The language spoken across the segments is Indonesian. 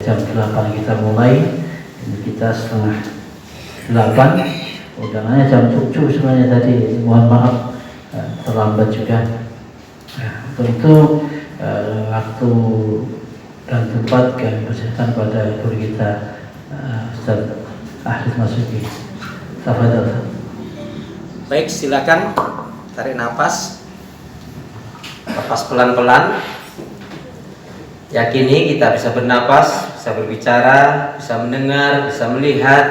jam 8 kita mulai. Ini kita setengah 8. Undangannya jam 7 sebenarnya tadi. Mohon maaf terlambat juga. Untuk itu waktu dan tempat kami persilakan pada guru kita Ustaz Ahli Masuki. Tafadhol. Baik, silakan tarik nafas, lepas pelan-pelan. Yakini kita bisa bernapas, bisa berbicara, bisa mendengar, bisa melihat,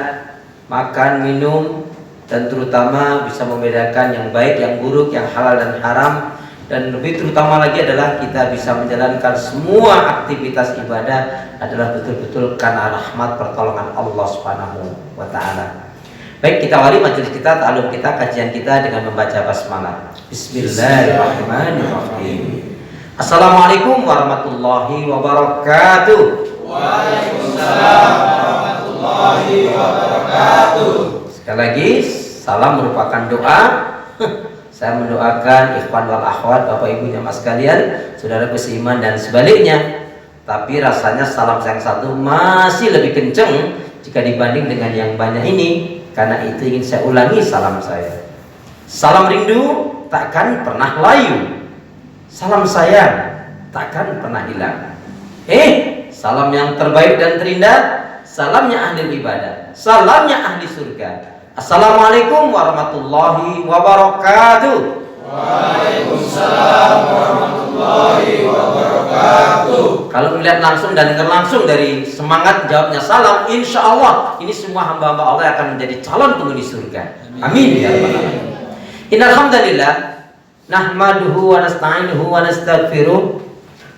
makan, minum, dan terutama bisa membedakan yang baik, yang buruk, yang halal dan haram. Dan lebih terutama lagi adalah kita bisa menjalankan semua aktivitas ibadah adalah betul-betul karena rahmat pertolongan Allah Subhanahu wa Ta'ala. Baik, kita awali majelis kita, ta'alum kita, kajian kita dengan membaca basmalah. Bismillahirrahmanirrahim. Assalamualaikum warahmatullahi wabarakatuh. Waalaikumsalam warahmatullahi wabarakatuh. Sekali lagi, salam merupakan doa. Saya mendoakan ikhwan wal akhwat, bapak ibu jamaah sekalian, saudaraku seiman dan sebaliknya. Tapi rasanya salam yang satu masih lebih kenceng jika dibanding dengan yang banyak ini. Karena itu ingin saya ulangi salam saya. Salam rindu takkan pernah layu. Salam sayang takkan pernah hilang. Salam yang terbaik dan terindah, salamnya ahli ibadah, salamnya ahli surga. Assalamualaikum warahmatullahi wabarakatuh. Waalaikumsalam warahmatullahi wabarakatuh. Kalau melihat langsung dan dengar langsung dari semangat jawabnya salam, insya Allah ini semua hamba-hamba Allah akan menjadi calon penghuni surga. Amin ya rabbal alamin. Innal hamdalillah nahmaduhu wa nasta'inuhu wa nastaghfiruh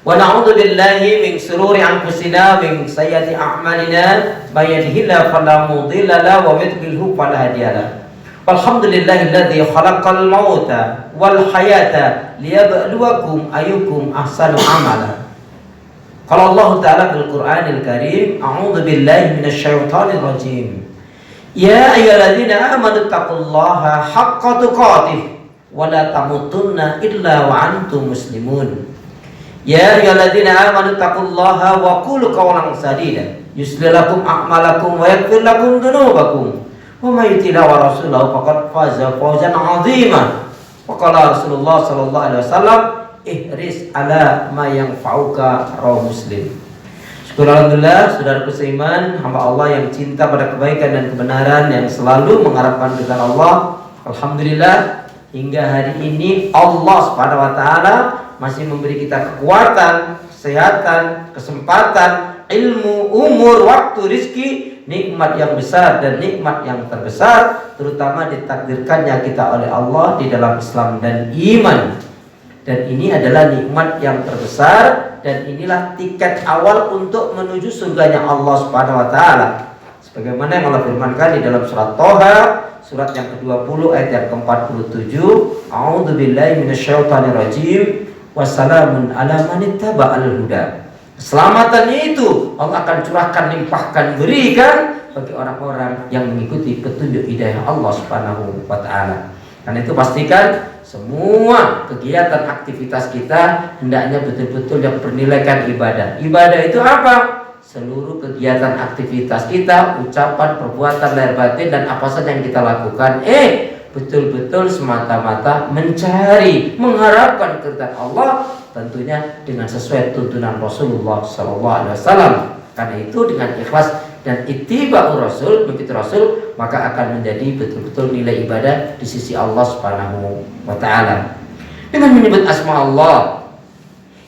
wa na'udzu billahi min shururi anfusina min sayyiati a'malina may yahdihillahu fala mudilla lahu wa may yudlilhu fala hadiya lahu. Walhamdulillahilladzi khalaqal mauta wal hayata liyabluwakum ayyukum ahsanu amala. Qala Allah Ta'ala fil Qur'anil Karim, a'udzu billahi minasyaitonir rajim. Ya ayyuhalladzina amanu taqullaha haqqa tuqatih wa la tamutunna illa wa antum muslimun. Ya ayyuhalladzina amanu taqullaha wa qulu qawlan sadida yuslih lakum a'malakum wa yaghfir lakum dhunubakum wa may yuti' wa rasulahu faqad faza fawzan 'azima. Wa qala Rasulullah sallallahu alaihi wasallam, ihris ala ma yanfa'uka, rawahu Muslim. Syukur alhamdulillah, saudaraku seiman, hamba Allah yang cinta pada kebaikan dan kebenaran, yang selalu mengharapkan ridha Allah. Alhamdulillah, hingga hari ini Allah Subhanahu wa Ta'ala masih memberi kita kekuatan, kesehatan, kesempatan, ilmu, umur, waktu, rizki, nikmat yang besar dan nikmat yang terbesar, terutama ditakdirkannya kita oleh Allah di dalam Islam dan iman. Dan ini adalah nikmat yang terbesar, dan inilah tiket awal untuk menuju surganya Allah Subhanahu wa Ta'ala. Sebagaimana yang Allah firmankan di dalam surat Toha, surat yang ke-20 ayat yang ke-47, A'udzu billahi minasyaitonir rajim. Wassalamun ala man ittaba'al huda. Keselamatannya itu Allah akan curahkan, limpahkan, berikan bagi orang-orang yang mengikuti petunjuk hidayah Allah Subhanahu wa Ta'ala. Karena itu pastikan semua kegiatan aktivitas kita hendaknya betul-betul yang bernilaikan ibadah. Ibadah itu apa? Seluruh kegiatan aktivitas kita, ucapan, perbuatan, lahir batin, dan apa saja yang kita lakukan, betul-betul semata-mata mencari, mengharapkan keridhaan Allah, tentunya dengan sesuai tuntunan Rasulullah SAW. Karena itu dengan ikhlas dan ittiba'ur Rasul, mengikuti Rasul, maka akan menjadi betul-betul nilai ibadah di sisi Allah Subhanahu wa Ta'ala. Dengan menyebut asma Allah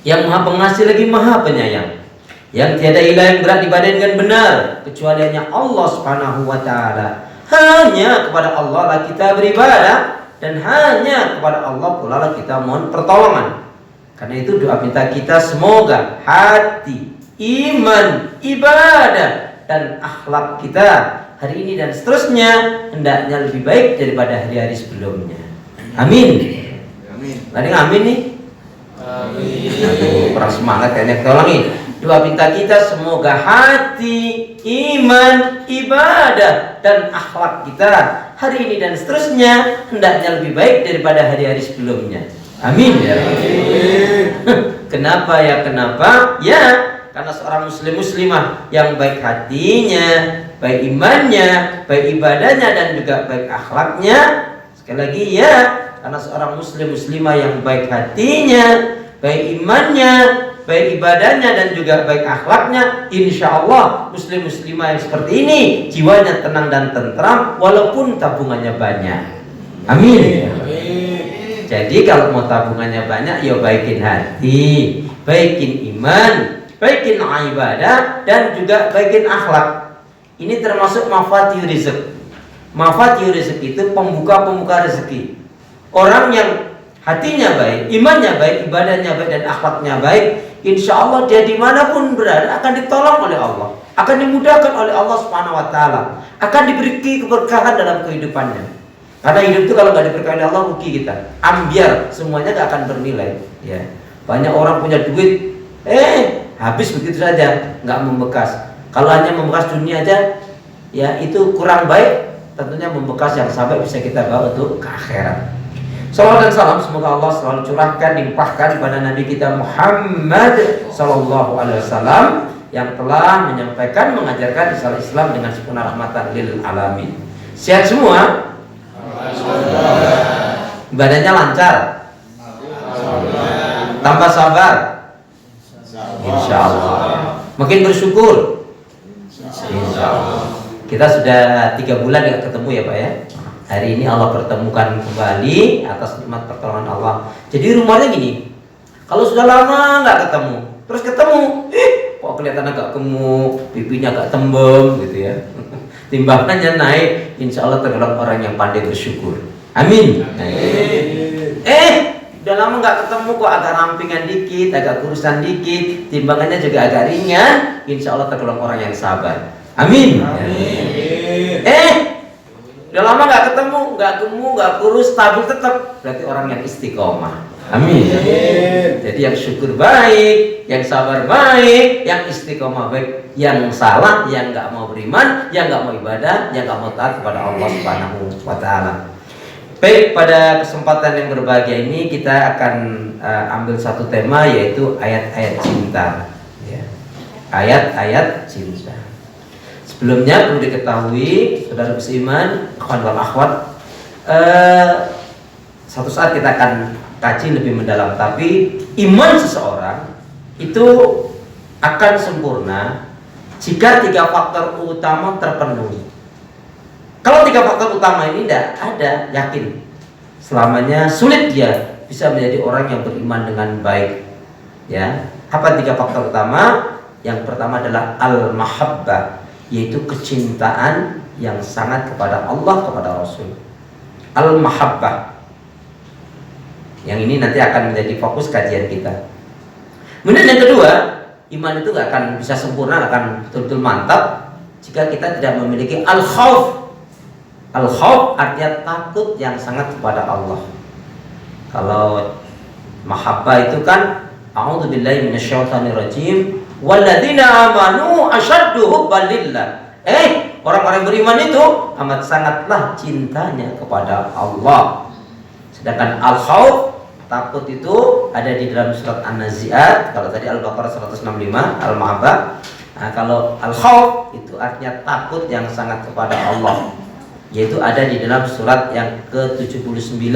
yang Maha Pengasih lagi Maha Penyayang, yang tiada ilah yang berat ibadah dengan benar kecuali hanya Allah Subhanahu wa Ta'ala. Hanya kepada Allah lah kita beribadah, dan hanya kepada Allah pula lah kita mohon pertolongan. Karena itu doa minta kita semoga hati, iman, ibadah, dan akhlak kita hari ini dan seterusnya hendaknya lebih baik daripada hari-hari sebelumnya. Amin. Amin. Ada yang amin nih? Amin. Aduh, kurang semangat kayaknya, kita ulangi. Doa minta kita semoga hati, iman, ibadah, dan akhlak kita hari ini dan seterusnya hendaknya lebih baik daripada hari-hari sebelumnya. Amin ya. Amin. Kenapa ya? Kenapa? Ya, Karena seorang muslim muslimah yang baik hatinya, baik imannya, baik ibadahnya dan juga baik akhlaknya. Sekali lagi ya, karena seorang muslim muslimah yang baik hatinya, baik imannya, baik ibadahnya dan juga baik akhlaknya, insya Allah muslim muslimah yang seperti ini jiwanya tenang dan tentram walaupun tabungannya banyak. Amin. Jadi kalau mau tabungannya banyak, ya baikin hati, baikin iman, baikin ibadah dan juga baikin akhlak. Ini termasuk mafatihur rizq. Mafatihur rizq itu pembuka-pembuka rezeki. Orang yang hatinya baik, imannya baik, ibadahnya baik dan akhlaknya baik, insya Allah dia dimanapun berada akan ditolong oleh Allah, akan dimudahkan oleh Allah Subhanahu Wa Taala, akan diberi keberkahan dalam kehidupannya. Karena hidup itu kalau nggak diberkahi oleh Allah rugi kita, ambiar, semuanya nggak akan bernilai. Ya, banyak orang punya duit, habis begitu saja, nggak membekas. Kalau hanya membekas dunia aja, ya itu kurang baik. Tentunya membekas yang sampai bisa kita bawa untuk ke akhirat. Salawat dan salam semoga Allah selalu curahkan, limpahkan kepada Nabi kita Muhammad Sallallahu Alaihi Wasallam yang telah menyampaikan, mengajarkan risalah Islam dengan sempurna rahmatan lil alamin. Sehat semua. Ibadahnya lancar, tambah sabar, insya Allah. Makin bersyukur, insya Allah. Kita sudah 3 bulan nggak ketemu ya Pak ya. Hari ini Allah pertemukan kembali atas nikmat pertolongan Allah. Jadi rumahnya gini, kalau sudah lama nggak ketemu, terus ketemu, kok kelihatan agak gemuk, pipinya agak tembem gitu ya. Timbangannya naik, insya Allah tergolong orang yang pandai bersyukur. Amin. Udah lama nggak ketemu kok agak rampingan dikit, agak kurusan dikit, timbangannya juga agak ringan, insya Allah tergolong orang yang sabar. Amin. Udah lama nggak ketemu, nggak gemuk, nggak kurus, stabil tetap, berarti orang yang istiqomah. Amin. Jadi yang syukur baik, yang sabar baik, yang istiqomah baik, yang salah, yang nggak mau beriman, yang nggak mau ibadah, yang nggak mau taat kepada Allah Subhanahu Wa Taala. Baik, pada kesempatan yang berbahagia ini kita akan ambil satu tema, yaitu ayat-ayat cinta. Ya. Ayat-ayat cinta. Sebelumnya perlu diketahui, saudara beriman, akhwan wal akhwat, satu saat kita akan kaji lebih mendalam. Tapi iman seseorang itu akan sempurna jika 3 faktor utama terpenuhi. Kalau 3 faktor utama ini tidak ada, yakin selamanya sulit dia bisa menjadi orang yang beriman dengan baik. Ya, apa 3 faktor utama? Yang pertama adalah al-mahabbah, yaitu kecintaan yang sangat kepada Allah, kepada Rasul. Al-mahabbah. Yang ini nanti akan menjadi fokus kajian kita. Kemudian yang kedua, iman itu gak akan bisa sempurna, akan betul-betul mantap jika kita tidak memiliki al-khawf. Al-khawf artinya takut yang sangat kepada Allah. Kalau mahabbah itu kan a'udzubillahi minasyaitonirrajim, walladzina amanu asyaddu hubban lillah. Orang-orang beriman itu amat sangatlah cintanya kepada Allah. Sedangkan al-khawf, takut itu ada di dalam surat An-Nazi'at. Kalau tadi Al-Baqarah 165, Al-Mahabbah. Nah, kalau al-khawf itu artinya takut yang sangat kepada Allah, yaitu ada di dalam surat yang ke-79,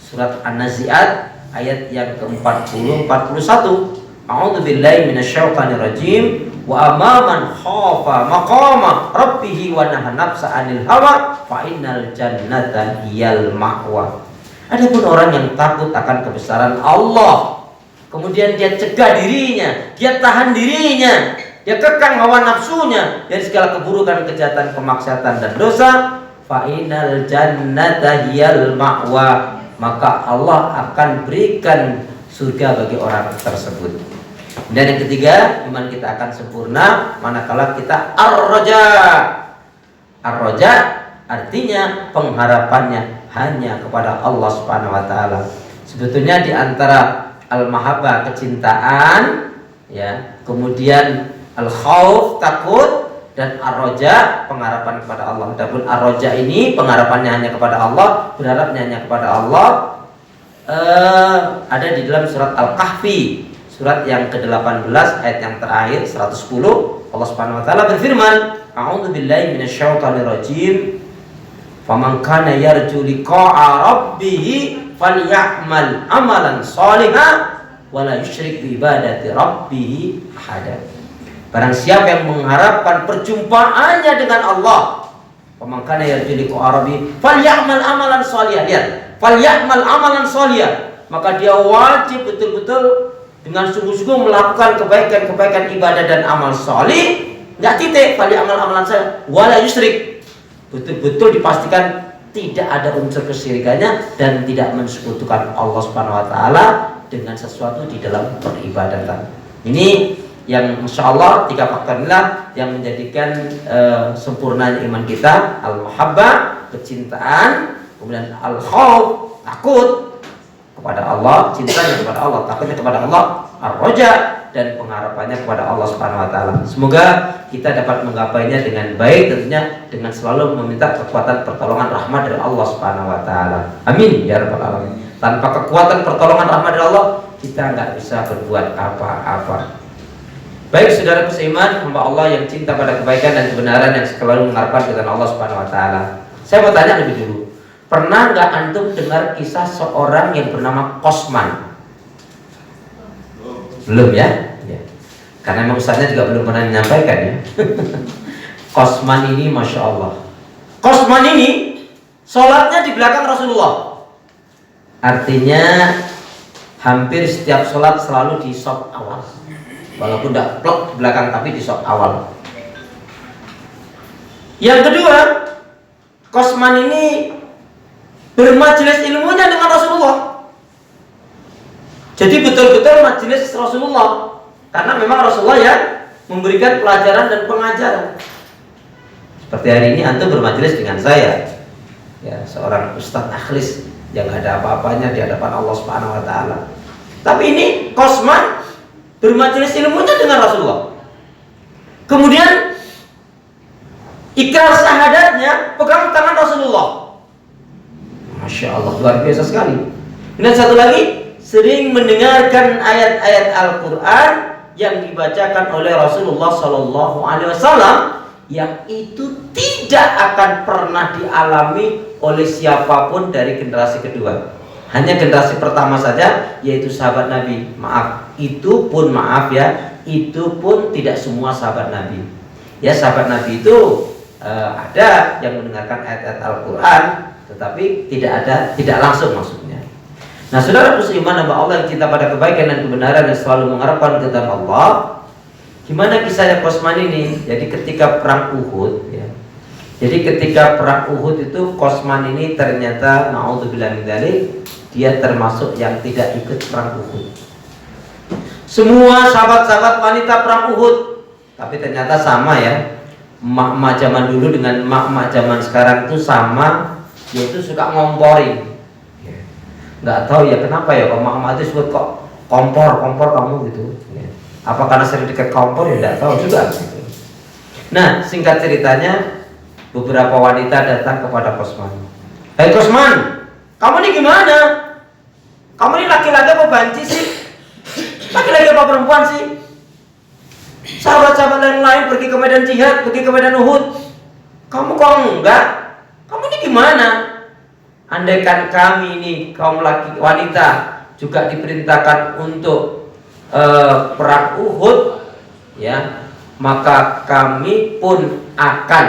surat An-Nazi'at ayat yang ke-40 41. A'udzubillahi minasyaitonirrajim. Wa amaman khafa maqama rabbih wa nahan nafsa 'anil hawa fa innal jannata hiyal ma'wa. Adapun orang yang takut akan kebesaran Allah, kemudian dia cegah dirinya, dia tahan dirinya, dia kekang hawa nafsunya dari segala keburukan, kejahatan, kemaksiatan dan dosa, fa innal jannata hiyal ma'wa, maka Allah akan berikan surga bagi orang tersebut. Dan yang ketiga, iman kita akan sempurna manakala kita ar-raja. Ar-raja artinya pengharapannya hanya kepada Allah Subhanahu wa taala. Sebetulnya di antara al-mahabbah kecintaan, ya, kemudian al-khauf takut, dan ar-raja pengharapan kepada Allah. Adapun ar-raja ini pengharapannya hanya kepada Allah, berharapnya hanya kepada Allah, ada di dalam surat Al-Kahfi. surat yang ke-18 ayat yang terakhir 110, Allah Subhanahu wa taala berfirman, A'udzubillahi minasyaitonir rajim. Faman kana yarju liqa'a rabbih falyamal amalan shalihan wa la yusyrik bi ibadati rabbih ahada. Barang siapa yang mengharapkan perjumpaannya dengan Allah, faman kana yarju liqa'a rabbih falyamal amalan shalihan. Lihat, falyamal amalan shalihan. Maka dia wajib betul-betul dengan sungguh-sungguh melakukan kebaikan-kebaikan ibadah dan amal salih. Enggak titik, falyamal amalan shalihan wa la yusyrik. Betul-betul dipastikan tidak ada unsur kesyirikannya dan tidak mensekutukan Allah Subhanahu wa taala dengan sesuatu di dalam peribadatan. Ini yang insya Allah 3 faktor inilah yang menjadikan sempurnanya iman kita. Al-mahabbah, kecintaan, kemudian al-khauf, takut kepada Allah, cintanya kepada Allah, takutnya kepada Allah, ar-raja, dan pengharapannya kepada Allah Subhanahu wa taala. Semoga kita dapat menggapainya dengan baik, tentunya dengan selalu meminta kekuatan pertolongan rahmat dari Allah Subhanahu wa taala. Amin ya rabbal alamin. Tanpa kekuatan pertolongan rahmat dari Allah, kita nggak bisa berbuat apa-apa. Baik saudara seiman, hamba Allah yang cinta pada kebaikan dan kebenaran, yang selalu mengharapkan kepada Allah Subhanahu wa taala. Saya mau tanya lebih dulu. Pernah nggak antum dengar kisah seorang yang bernama Kosman? Belum ya? Karena memang ustaznya juga belum pernah menyampaikan ya. Kosman ini Masya Allah. Kosman ini sholatnya di belakang Rasulullah. Artinya hampir setiap sholat selalu di saf awal. Walaupun tidak plok di belakang, tapi di saf awal. Yang kedua, Kosman ini bermajelis ilmunya dengan Rasulullah. Jadi betul-betul majelis Rasulullah. Karena memang Rasulullah yang memberikan pelajaran dan pengajaran. Seperti hari ini antum bermajelis dengan saya, ya, seorang ustadz akhlis yang gak ada apa-apanya di hadapan Allah Subhanahu wa taala. Tapi ini Kosman bermajelis ilmunya dengan Rasulullah. Kemudian ikrar syahadatnya pegang tangan Rasulullah. Masya Allah, luar biasa sekali. Dan satu lagi, sering mendengarkan ayat-ayat Al-Quran yang dibacakan oleh Rasulullah Sallallahu Alaihi Wasallam, yang itu tidak akan pernah dialami oleh siapapun dari generasi kedua. Hanya generasi pertama saja, yaitu sahabat Nabi. Maaf, itu pun tidak semua sahabat Nabi. Ya, sahabat Nabi itu ada yang mendengarkan ayat-ayat Al-Quran, tetapi tidak langsung maksudnya. Nah, saudara musliman hamba Allah yang cinta pada kebaikan dan kebenaran, yang selalu mengharapkan keridhaan Allah. Gimana kisahnya Kosman ini? Jadi ketika perang Uhud, ya. Jadi ketika perang Uhud itu Kosman ini ternyata naudzubillah min dzalik, dia termasuk yang tidak ikut perang Uhud. Semua sahabat-sahabat wanita perang Uhud, tapi ternyata sama ya. Emak-emak zaman dulu dengan emak-emak zaman sekarang itu sama, yaitu suka ngomporin. Nggak tahu ya kenapa ya kalau emak-emak itu sebut kok kompor kamu gitu ya. Apa karena sering dekat kompor ya, nggak tahu juga gitu. Nah, singkat ceritanya, beberapa wanita datang kepada Kosman. Hei Kosman, kamu ini gimana? Kamu ini laki-laki apa banci sih? Laki-laki apa perempuan sih? Sahabat-sahabat lain pergi ke medan jihad, pergi ke medan Uhud, kamu kok enggak? Kamu ini gimana? Andaikan kami ini kaum laki wanita juga diperintahkan untuk perang Uhud, ya, maka kami pun akan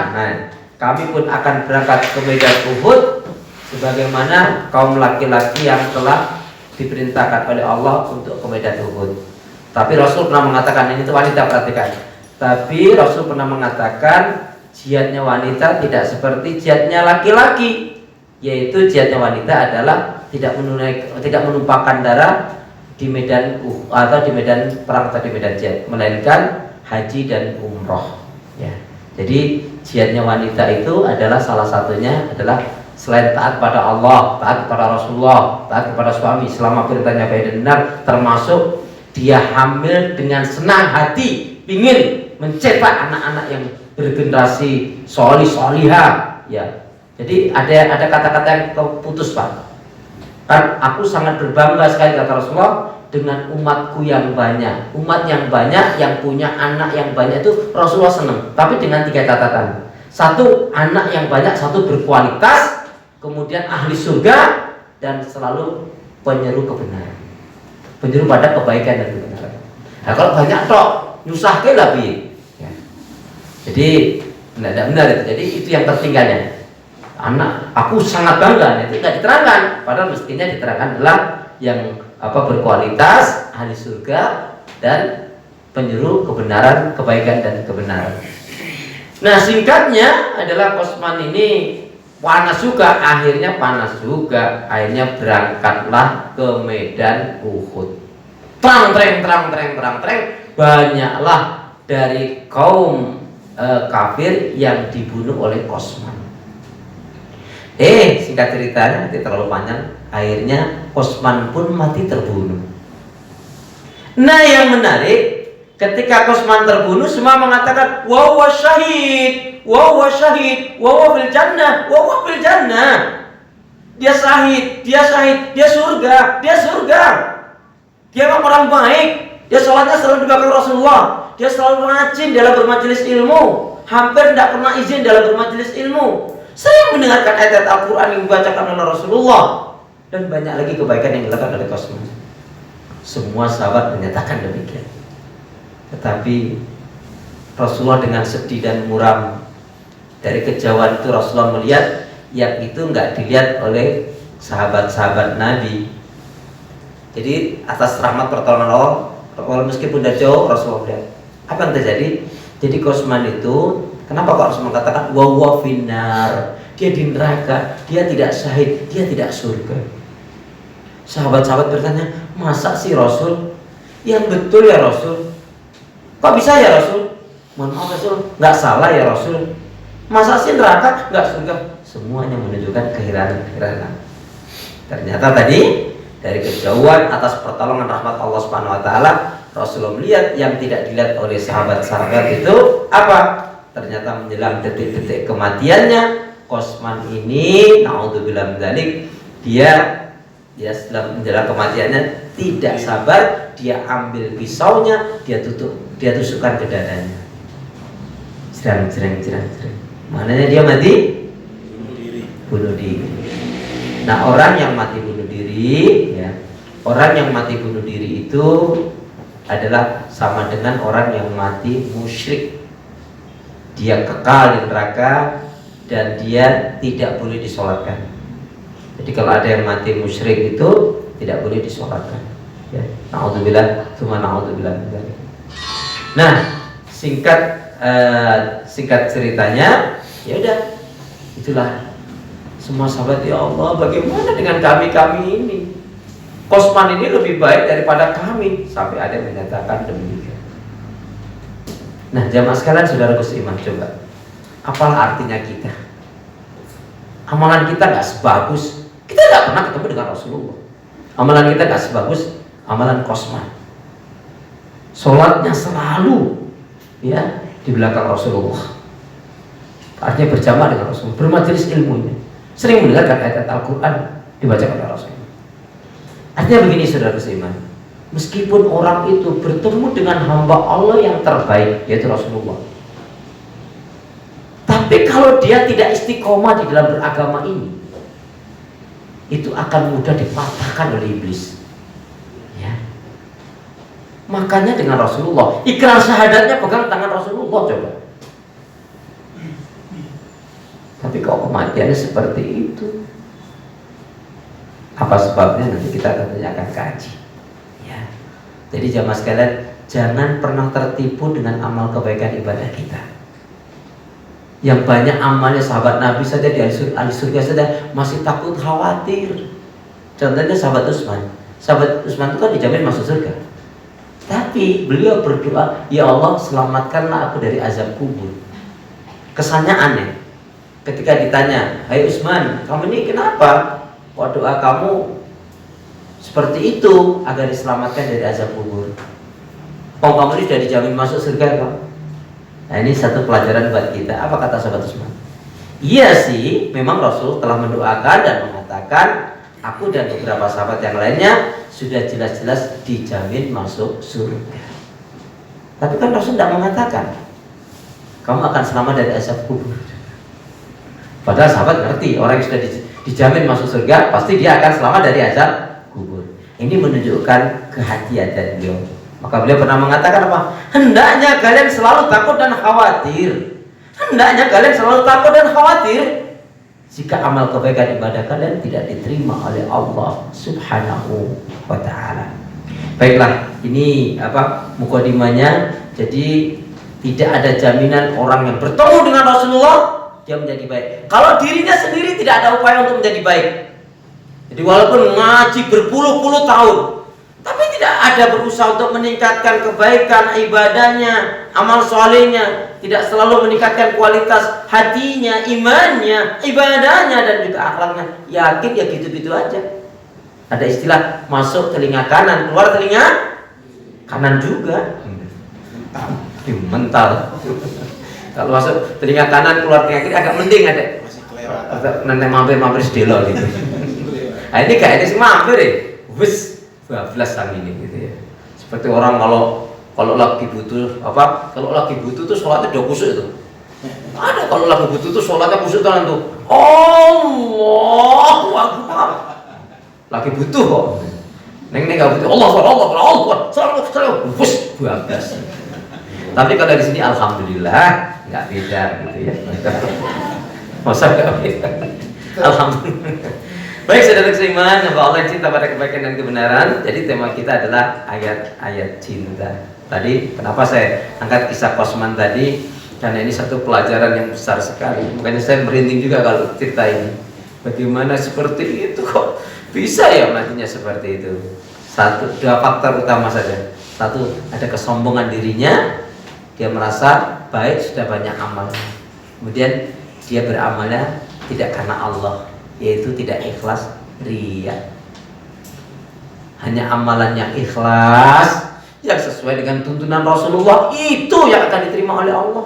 berangkat ke medan Uhud sebagaimana kaum laki-laki yang telah diperintahkan oleh Allah untuk ke medan Uhud. Tapi Rasul pernah mengatakan, ini tuh wanita, perhatikan. Tapi Rasul pernah mengatakan jihadnya wanita tidak seperti jihadnya laki-laki. Yaitu jihadnya wanita adalah tidak menumpahkan darah di medan atau di medan perang atau di medan jihad, melainkan haji dan umroh. Ya. Jadi jihadnya wanita itu adalah salah satunya adalah selain taat pada Allah, taat kepada Rasulullah, taat kepada suami selama perintahnya baik dan benar, termasuk dia hamil dengan senang hati ingin mencetak anak-anak yang bergenerasi solihah, ya. Jadi ada kata-kata yang putus, Pak. Kan aku sangat berbangga sekali, kata Rasulullah, dengan umatku yang banyak. Umat yang banyak, yang punya anak yang banyak itu Rasulullah senang. Tapi dengan 3 catatan. 1, anak yang banyak, 1 berkualitas, kemudian ahli surga, dan selalu penyeru kebenaran. Penyeru pada kebaikan dan kebenaran. Nah, kalau banyak tok, nyusahke lah piye. Ya. Jadi tidak ada benar itu. Jadi itu yang tertinggalnya. Anak, aku sangat bangga. Itu tidak diterangkan. Padahal mestinya diterangkan adalah yang berkualitas, ahli surga, dan penyeru kebenaran, kebaikan dan kebenaran. Nah, singkatnya adalah Kosman ini panas juga, akhirnya berangkatlah ke medan Uhud. Terang, banyaklah dari kaum kafir yang dibunuh oleh Kosman. Singkat ceritanya, nanti terlalu panjang. Akhirnya Kosman pun mati terbunuh. Nah, yang menarik, ketika Kosman terbunuh, semua mengatakan wa huwa syahid, wa huwa syahid, wa huwa fil jannah, wa huwa fil jannah. Dia syahid, dia surga, dia surga. Dia orang baik, dia sholatnya selalu di belakang Rasulullah, dia selalu rajin dalam bermajelis ilmu, hampir tidak pernah izin dalam bermajelis ilmu. Saya mendengarkan ayat Al-Quran yang dibacakan oleh Rasulullah, dan banyak lagi kebaikan yang dilakukan oleh Kosman. Semua sahabat menyatakan demikian. Tetapi Rasulullah dengan sedih dan muram, dari kejauhan itu Rasulullah melihat yang itu enggak dilihat oleh sahabat-sahabat Nabi. Jadi atas rahmat pertolongan Allah, meskipun dari jauh Rasulullah melihat. Apa yang terjadi? Jadi Kosman itu, kenapa kok Rasulullah katakan wa huwa finnar? Dia di neraka, dia tidak syahid, dia tidak surga. Sahabat-sahabat bertanya, masa sih Rasul? Yang betul ya Rasul. Kok bisa ya Rasul? Mohon maaf Rasul, nggak salah ya Rasul. Masa sih neraka nggak surga? Semuanya menunjukkan keheranan. Ternyata tadi dari kejauhan atas pertolongan rahmat Allah Subhanahu Wa Taala, Rasulullah melihat yang tidak dilihat oleh sahabat-sahabat itu apa? Ternyata menjelang detik-detik kematiannya, Kosman ini, naudzubillah min dzalik, dia setelah menjelang kematiannya tidak sabar, dia ambil pisaunya, dia tusukkan ke dadanya. Cerang. Maknanya dia mati bunuh diri. Nah, orang yang mati bunuh diri, ya, orang yang mati bunuh diri itu adalah sama dengan orang yang mati musyrik. Dia kekal di neraka dan dia tidak boleh disolatkan. Jadi kalau ada yang mati musyrik itu tidak boleh disolatkan. Ya, naudzubillah, tsumma naudzubillah. Nah, singkat ceritanya, ya udah, itulah semua sahabat, ya Allah, bagaimana dengan kami ini? Kosman ini lebih baik daripada kami, sampai ada yang menyatakan demikian. Nah, jamaah sekalian, saudaraku seiman, coba apalah artinya kita? Amalan kita nggak sebagus, kita nggak pernah ketemu dengan Rasulullah. Amalan kita nggak sebagus amalan Kosman. Sholatnya selalu ya di belakang Rasulullah. Artinya berjamaah dengan Rasulullah, bermajelis ilmunya, sering mendengarkan ayat Al-Quran dibacakan oleh Rasulullah. Artinya begini, saudara seiman, meskipun orang itu bertemu dengan hamba Allah yang terbaik, yaitu Rasulullah, tapi kalau dia tidak istiqomah di dalam beragama ini, itu akan mudah dipatahkan oleh iblis. Ya. Makanya dengan Rasulullah, ikrar syahadatnya pegang tangan Rasulullah, coba. Tapi kok kematiannya seperti itu? Apa sebabnya? Nanti kita tentunya akan kaji. Ya. Jadi jamaah sekalian, jangan pernah tertipu dengan amal kebaikan ibadah kita. Yang banyak amalnya sahabat Nabi saja di ahli surga saja masih takut, khawatir. Contohnya sahabat Utsman. Sahabat Utsman itu kan dijamin masuk surga. Tapi beliau berdoa, ya Allah, selamatkanlah aku dari azab kubur. Kesannya aneh. Ketika ditanya, hai Utsman, kamu ini kenapa? Kok doa kamu seperti itu agar diselamatkan dari azab kubur? Oh, kamu ini sudah dijamin masuk surga kok. Nah, ini satu pelajaran buat kita. Apa kata sahabat Utsman? Iya sih, memang Rasul telah mendoakan dan mengatakan aku dan beberapa sahabat yang lainnya sudah jelas-jelas dijamin masuk surga. Tapi kan Rasul tidak mengatakan kamu akan selamat dari azab kubur. Padahal sahabat ngerti orang yang sudah dijamin masuk surga pasti dia akan selamat dari azab kubur. Ini menunjukkan kehati-hatian beliau. Maka beliau pernah mengatakan apa? Hendaknya kalian selalu takut dan khawatir. Hendaknya kalian selalu takut dan khawatir jika amal kebaikan ibadah kalian tidak diterima oleh Allah Subhanahu wa ta'ala. Baiklah, ini mukadimahnya. Jadi tidak ada jaminan orang yang bertemu dengan Rasulullah dia menjadi baik kalau dirinya sendiri tidak ada upaya untuk menjadi baik. Jadi walaupun ngaji berpuluh-puluh tahun tapi tidak ada berusaha untuk meningkatkan kebaikan ibadahnya, amal solehnya, tidak selalu meningkatkan kualitas hatinya, imannya, ibadahnya dan juga akhlaknya, yakin ya gitu-gitu aja. Ada istilah masuk telinga kanan, keluar telinga kanan juga. Mental. Kalau masuk telinga kanan, keluar telinga kiri agak mending ada. Masih kelewatan. Nanti mampir sedelo gitu. Nah ini kayaknya sih mampir ya. Wes bablas sang ini gitu ya. Seperti orang kalau lagi butuh kalau lagi butuh tuh sholatnya udah kusuk itu. Ada kalau lagi butuh tuh sholatnya kusuk tangan tuh. Allahu Akbar. Lagi butuh kok. Neng nggak butuh. Allah wes bablas. Tapi kalau di sini alhamdulillah nggak beda gitu ya. Masa nggak beda? Alhamdulillah. Baik saudara seiman, hamba Allah yang cinta pada kebaikan dan kebenaran. Jadi tema kita adalah ayat-ayat cinta. Tadi kenapa saya angkat kisah Kosman tadi? Karena ini satu pelajaran yang besar sekali. Makanya saya merinding juga kalau cerita ini. Bagaimana seperti itu kok bisa ya matinya seperti itu? Dua faktor utama saja. Satu, ada kesombongan dirinya. Dia merasa baik sudah banyak amalnya. Kemudian dia beramalnya tidak karena Allah, yaitu tidak ikhlas, riya. Hanya amalan yang ikhlas, yang sesuai dengan tuntunan Rasulullah, itu yang akan diterima oleh Allah.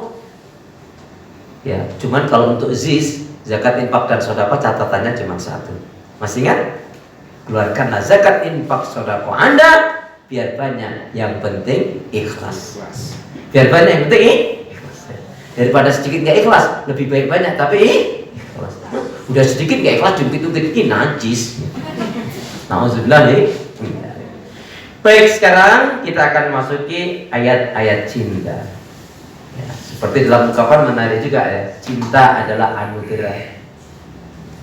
Ya, cuman kalau untuk zakat, infak dan sedekah catatannya cuma satu. Masih ingat? Keluarkanlah zakat, infak, sedekah Anda biar banyak, yang penting ikhlas. Biar banyak, yang penting ikhlas. Daripada sedikit nggak ikhlas, lebih baik banyak tapi ikhlas. Udah sedikit nggak ikhlas, jungkit-jungkit ini najis. Nauzubillah nih. Baik, sekarang kita akan masuki ayat-ayat cinta. Ya, seperti dalam ungkapan menarik juga ya, cinta adalah anugerah.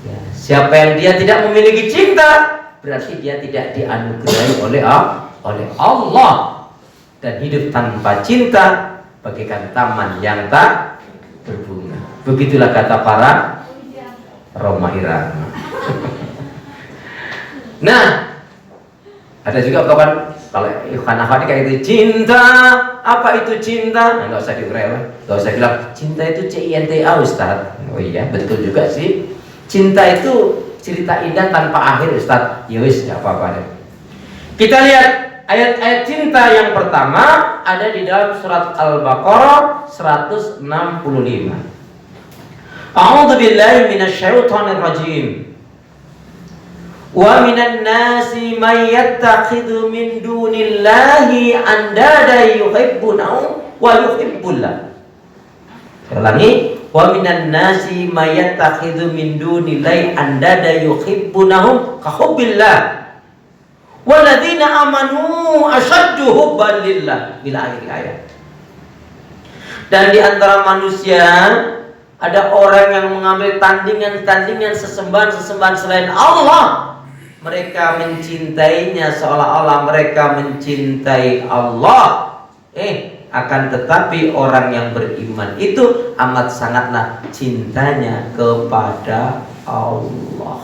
Ya, siapa yang dia tidak memiliki cinta, berarti dia tidak dianugerahi oleh Allah. Dan hidup tanpa cinta bagaikan taman yang tak berbunga. Begitulah kata para Roma Irama. Nah, ada juga kawan kalau ikhwan-ikhwan kayak itu cinta. Apa itu cinta? Nah, nggak usah diurai lah. Nggak usah bilang cinta itu cinta Ustaz. Oh iya, betul juga sih. Cinta itu cerita indah tanpa akhir Ustaz. Ya wis, nggak apa-apa deh. Kita lihat ayat-ayat cinta yang pertama ada di dalam surat Al-Baqarah 165. A'udzu billahi minasyaitonir rajim. Wa minan nasi may yattakhidhu min dunillahi andada yuhibbunahum wa yuhibbullah. Ulangi, wa minan nasi may yattakhidhu min dunillahi andada yuhibbunahum ka hubbillah. Walladzina amanu asyaddu hubban lillah. Bila akhir ayat. Dan di antara manusia ada orang yang mengambil tandingan-tandingan sesembahan-sesembahan selain Allah. Mereka mencintainya seolah-olah mereka mencintai Allah. Akan tetapi orang yang beriman itu amat sangatlah cintanya kepada Allah.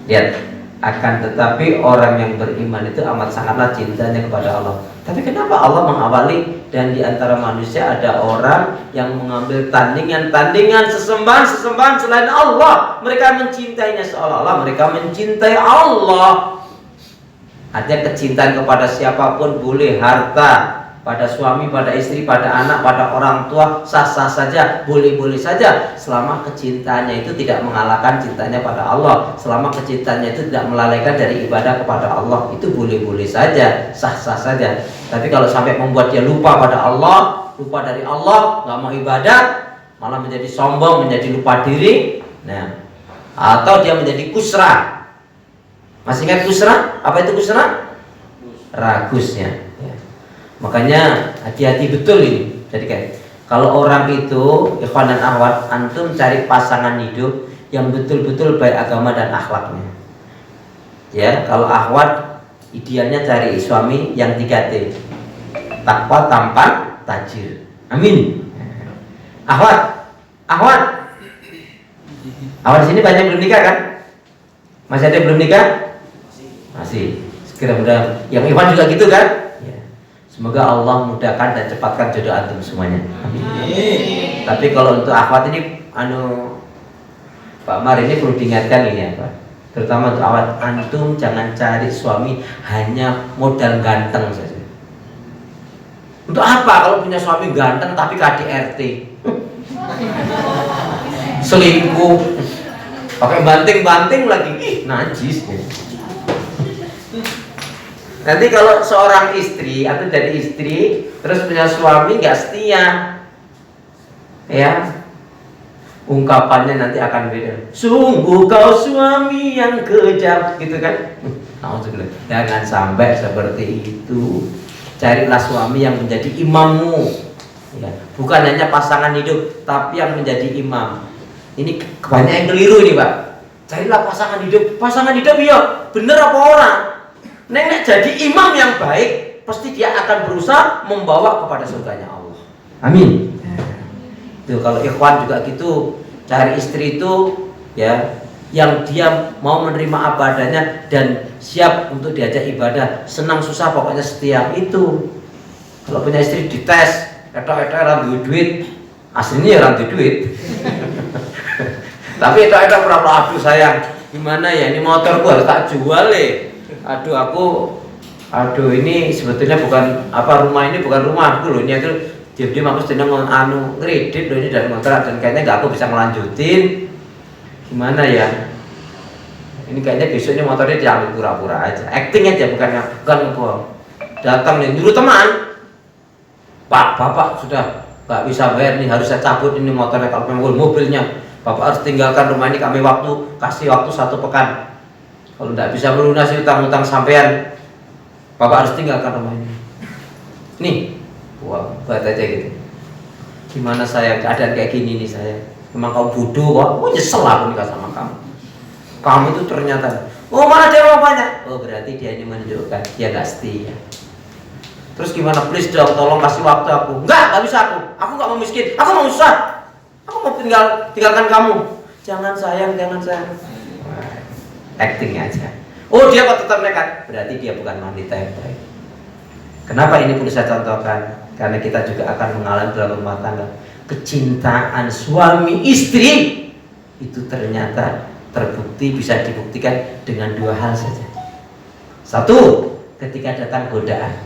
Lihat. Akan tetapi orang yang beriman itu amat sangatlah cintanya kepada Allah. Tapi kenapa Allah mengawali dan di antara manusia ada orang yang mengambil tandingan-tandingan sesembahan-sesembahan selain Allah. Mereka mencintainya seolah-olah mereka mencintai Allah. Artinya kecintaan kepada siapapun boleh, harta, pada suami, pada istri, pada anak, pada orang tua, sah-sah saja, boleh-boleh saja selama kecintaannya itu tidak mengalahkan cintanya pada Allah, selama kecintaannya itu tidak melalaikan dari ibadah kepada Allah, itu boleh-boleh saja, sah-sah saja. Tapi kalau sampai membuat dia lupa pada Allah, lupa dari Allah, nggak mau ibadah, malah menjadi sombong, menjadi lupa diri, nah, atau dia menjadi kusra. Masih ingat kusra? Apa itu kusra? Ragusnya. Ya. Makanya hati-hati betul ini. Jadi kayak kalau orang itu, ikhwan dan akhwat, antum cari pasangan hidup yang betul-betul baik agama dan akhlaknya. Ya, kalau akhwat idealnya cari suami yang 3T. Takwa, tampan, tajir. Amin. Akhwat, akhwat di sini banyak belum nikah kan? Masih ada yang belum nikah? Masih. Mudah-mudahan yang ikhwan juga gitu kan? Ya. Semoga Allah mudahkan dan cepatkan jodoh antum semuanya. Amin. Tapi kalau untuk akhwat ini, Pak Mar ini perlu diingatkan ini apa? Terutama untuk akhwat, antum jangan cari suami hanya modal ganteng saja. Untuk apa kalau punya suami ganteng tapi KDRT? Selingkuh, pakai banting-banting lagi, najis. Nanti kalau seorang istri atau jadi istri terus punya suami nggak setia, ya ungkapannya nanti akan beda. Sungguh kau suami yang kejam, gitu kan? Jangan sampai seperti itu. Carilah suami yang menjadi imammu, ya. Bukan hanya pasangan hidup, tapi yang menjadi imam. Ini banyak yang keliru ini, Pak. Carilah pasangan hidup. Pasangan hidup ya bener apa orang? Nenek jadi imam yang baik, pasti dia akan berusaha membawa kepada surganya Allah. Amin. Tuh kalau ikhwan juga gitu, cari istri itu ya yang dia mau menerima apa adanya dan siap untuk diajak ibadah, senang susah pokoknya setia itu. Kalau punya istri dites, etok-etok randu duit, aslinya ya randu duit. Tapi etok-etok pura-pura, aduh sayang, gimana ya ini motorku harus tak jual aduh ini sebetulnya bukan apa, rumah ini bukan rumahku loh, ini aku diam-diam aku sedang kredit loh ini dari kontrak dan kayaknya nggak aku bisa melanjutin, gimana ya ini kayaknya besok ini motornya diambil pura-pura aja, acting aja, bukan ngebohong. Datang nih nyuruh teman, Pak, bapak sudah nggak bisa bayar nih, harus saya cabut ini motornya, kalau memang mobilnya bapak harus tinggalkan rumah ini, kami kasih waktu 1 pekan. Kalau tidak bisa melunasi utang-utang sampean, bapak harus tinggalkan rumah ini. Nih, wah, buat aja gitu. Gimana saya keadaan kayak gini nih saya? Memang kau bodoh kok? Oh nyesel aku nikah sama kamu. Kamu itu ternyata, oh mana dia mau banyak? Oh berarti dia ini menunjukkan dia nggak setia. Terus gimana? Please dong, tolong kasih waktu aku. Nggak bisa aku nggak mau miskin, aku mau susah, aku mau tinggalkan kamu. Jangan sayang, jangan sayang. Acting aja. Oh dia kok tetap nekat, berarti dia bukan wanita yang baik. Kenapa ini perlu saya contohkan? Karena kita juga akan mengalami dalam rumah tangga kecintaan suami istri itu ternyata terbukti, bisa dibuktikan dengan 2 hal saja. 1, ketika datang godaan.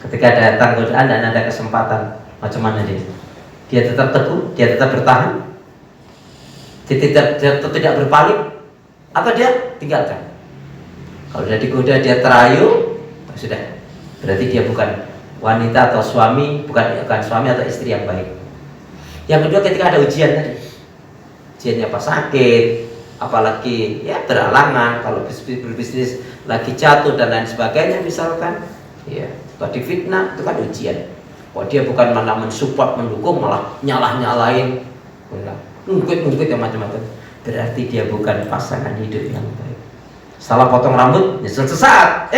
Ketika datang godaan dan ada kesempatan, macam mana dia? Dia tetap teguh, dia tetap bertahan, dia tidak berpaling, atau dia tinggalkan. Kalau sudah digoda dia terayu, sudah, berarti dia bukan wanita atau suami, bukan suami atau istri yang baik. Yang kedua, ketika ada ujian tadi, ujiannya pas sakit, apalagi ya beralangan, kalau berbisnis lagi jatuh dan lain sebagainya misalkan, ya atau difitnah, itu kan ujian. Kok dia bukan malah mensupport, mendukung, malah nyalahin, ngungkit yang macam-macam, berarti dia bukan pasangan hidup yang baik. Salah potong rambut, nyesel sesaat.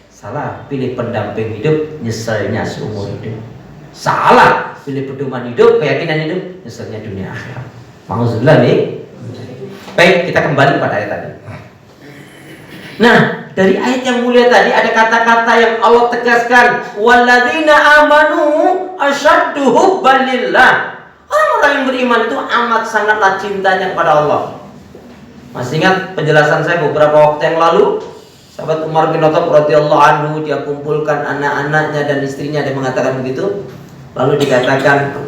Salah pilih pendamping hidup, nyeselnya seumur hidup. Salah pilih pedoman hidup, keyakinan hidup, nyeselnya dunia akhirat. Mauzubillah nih. Baik, kita kembali pada ayat tadi. Nah, dari ayat yang mulia tadi ada kata-kata yang Allah tegaskan, walladzina amanu asyaddu hubban lillah. Orang-orang yang beriman itu amat sangatlah cintanya kepada Allah. Masih ingat penjelasan saya beberapa waktu yang lalu? Sahabat Umar bin Khattab radhiyallahu anhu, dia kumpulkan anak-anaknya dan istrinya, dia mengatakan begitu. Lalu dikatakan,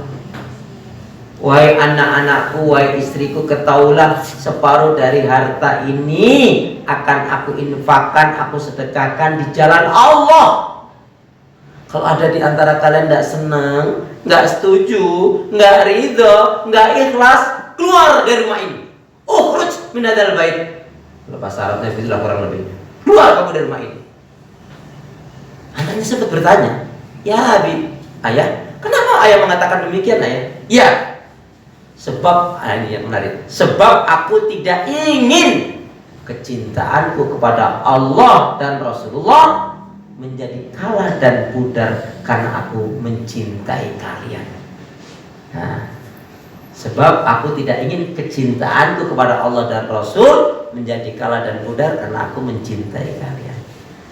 wahai anak-anakku, wahai istriku, ketahuilah separuh dari harta ini akan aku infakkan, aku sedekahkan di jalan Allah. Kalau ada di antara kalian tidak senang, nggak setuju, nggak ridho, nggak ikhlas, keluar dari rumah ini. Ukhruj min hadzal bait. Lepas Arabnya itulah kurang lebih. Keluar kamu dari rumah ini. Anaknya sempat bertanya, ya Abi, ayah, kenapa ayah mengatakan demikian ayah? Ya, sebab ini yang menarik. Sebab aku tidak ingin kecintaanku kepada Allah dan Rasulullah menjadi kalah dan pudar karena aku mencintai kalian. Nah, sebab aku tidak ingin kecintaanku kepada Allah dan Rasul menjadi kalah dan pudar karena aku mencintai kalian.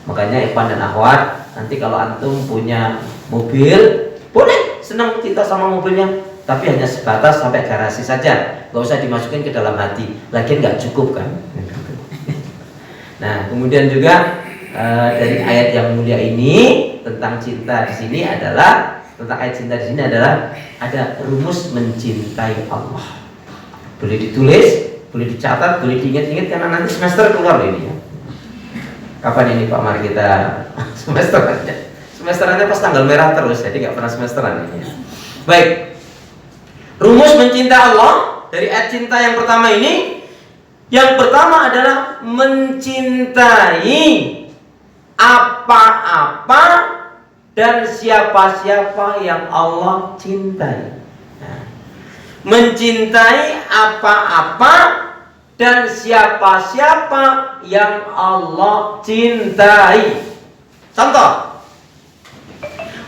Makanya ikhwan dan akhwat, nanti kalau antum punya mobil, boleh senang cinta sama mobilnya, tapi hanya sebatas sampai garasi saja, nggak usah dimasukin ke dalam hati. Lagian nggak cukup kan? Nah, kemudian juga dari ayat yang mulia ini tentang cinta di sini adalah ada rumus mencintai Allah. Boleh ditulis, boleh dicatat, boleh diingat-ingat karena nanti semester keluar ini ya. Kapan ini Pak? Mari kita semesterannya. Semesterannya pas tanggal merah terus, jadi nggak pernah semesteran ini. Baik. Rumus mencintai Allah dari ayat cinta yang pertama ini, yang pertama adalah mencintai apa-apa dan siapa-siapa yang Allah cintai. Nah, mencintai apa-apa dan siapa-siapa yang Allah cintai. Contoh,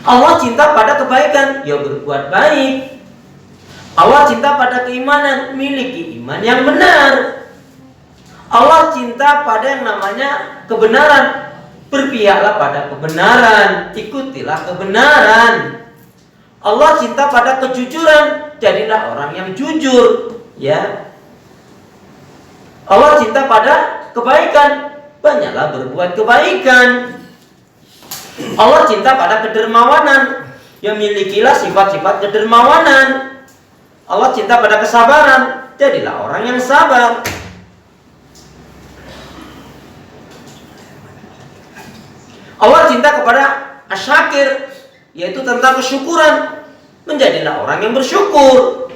Allah cinta pada kebaikan, ya berbuat baik. Allah cinta pada keimanan, miliki iman yang benar. Allah cinta pada yang namanya kebenaran, berpihaklah pada kebenaran, ikutilah kebenaran. Allah cinta pada kejujuran, jadilah orang yang jujur, ya. Allah cinta pada kebaikan, banyaklah berbuat kebaikan. Allah cinta pada kedermawanan, ya milikilah sifat-sifat kedermawanan. Allah cinta pada kesabaran, jadilah orang yang sabar. Allah cinta kepada asyakir, yaitu tentang kesyukuran, menjadilah orang yang bersyukur.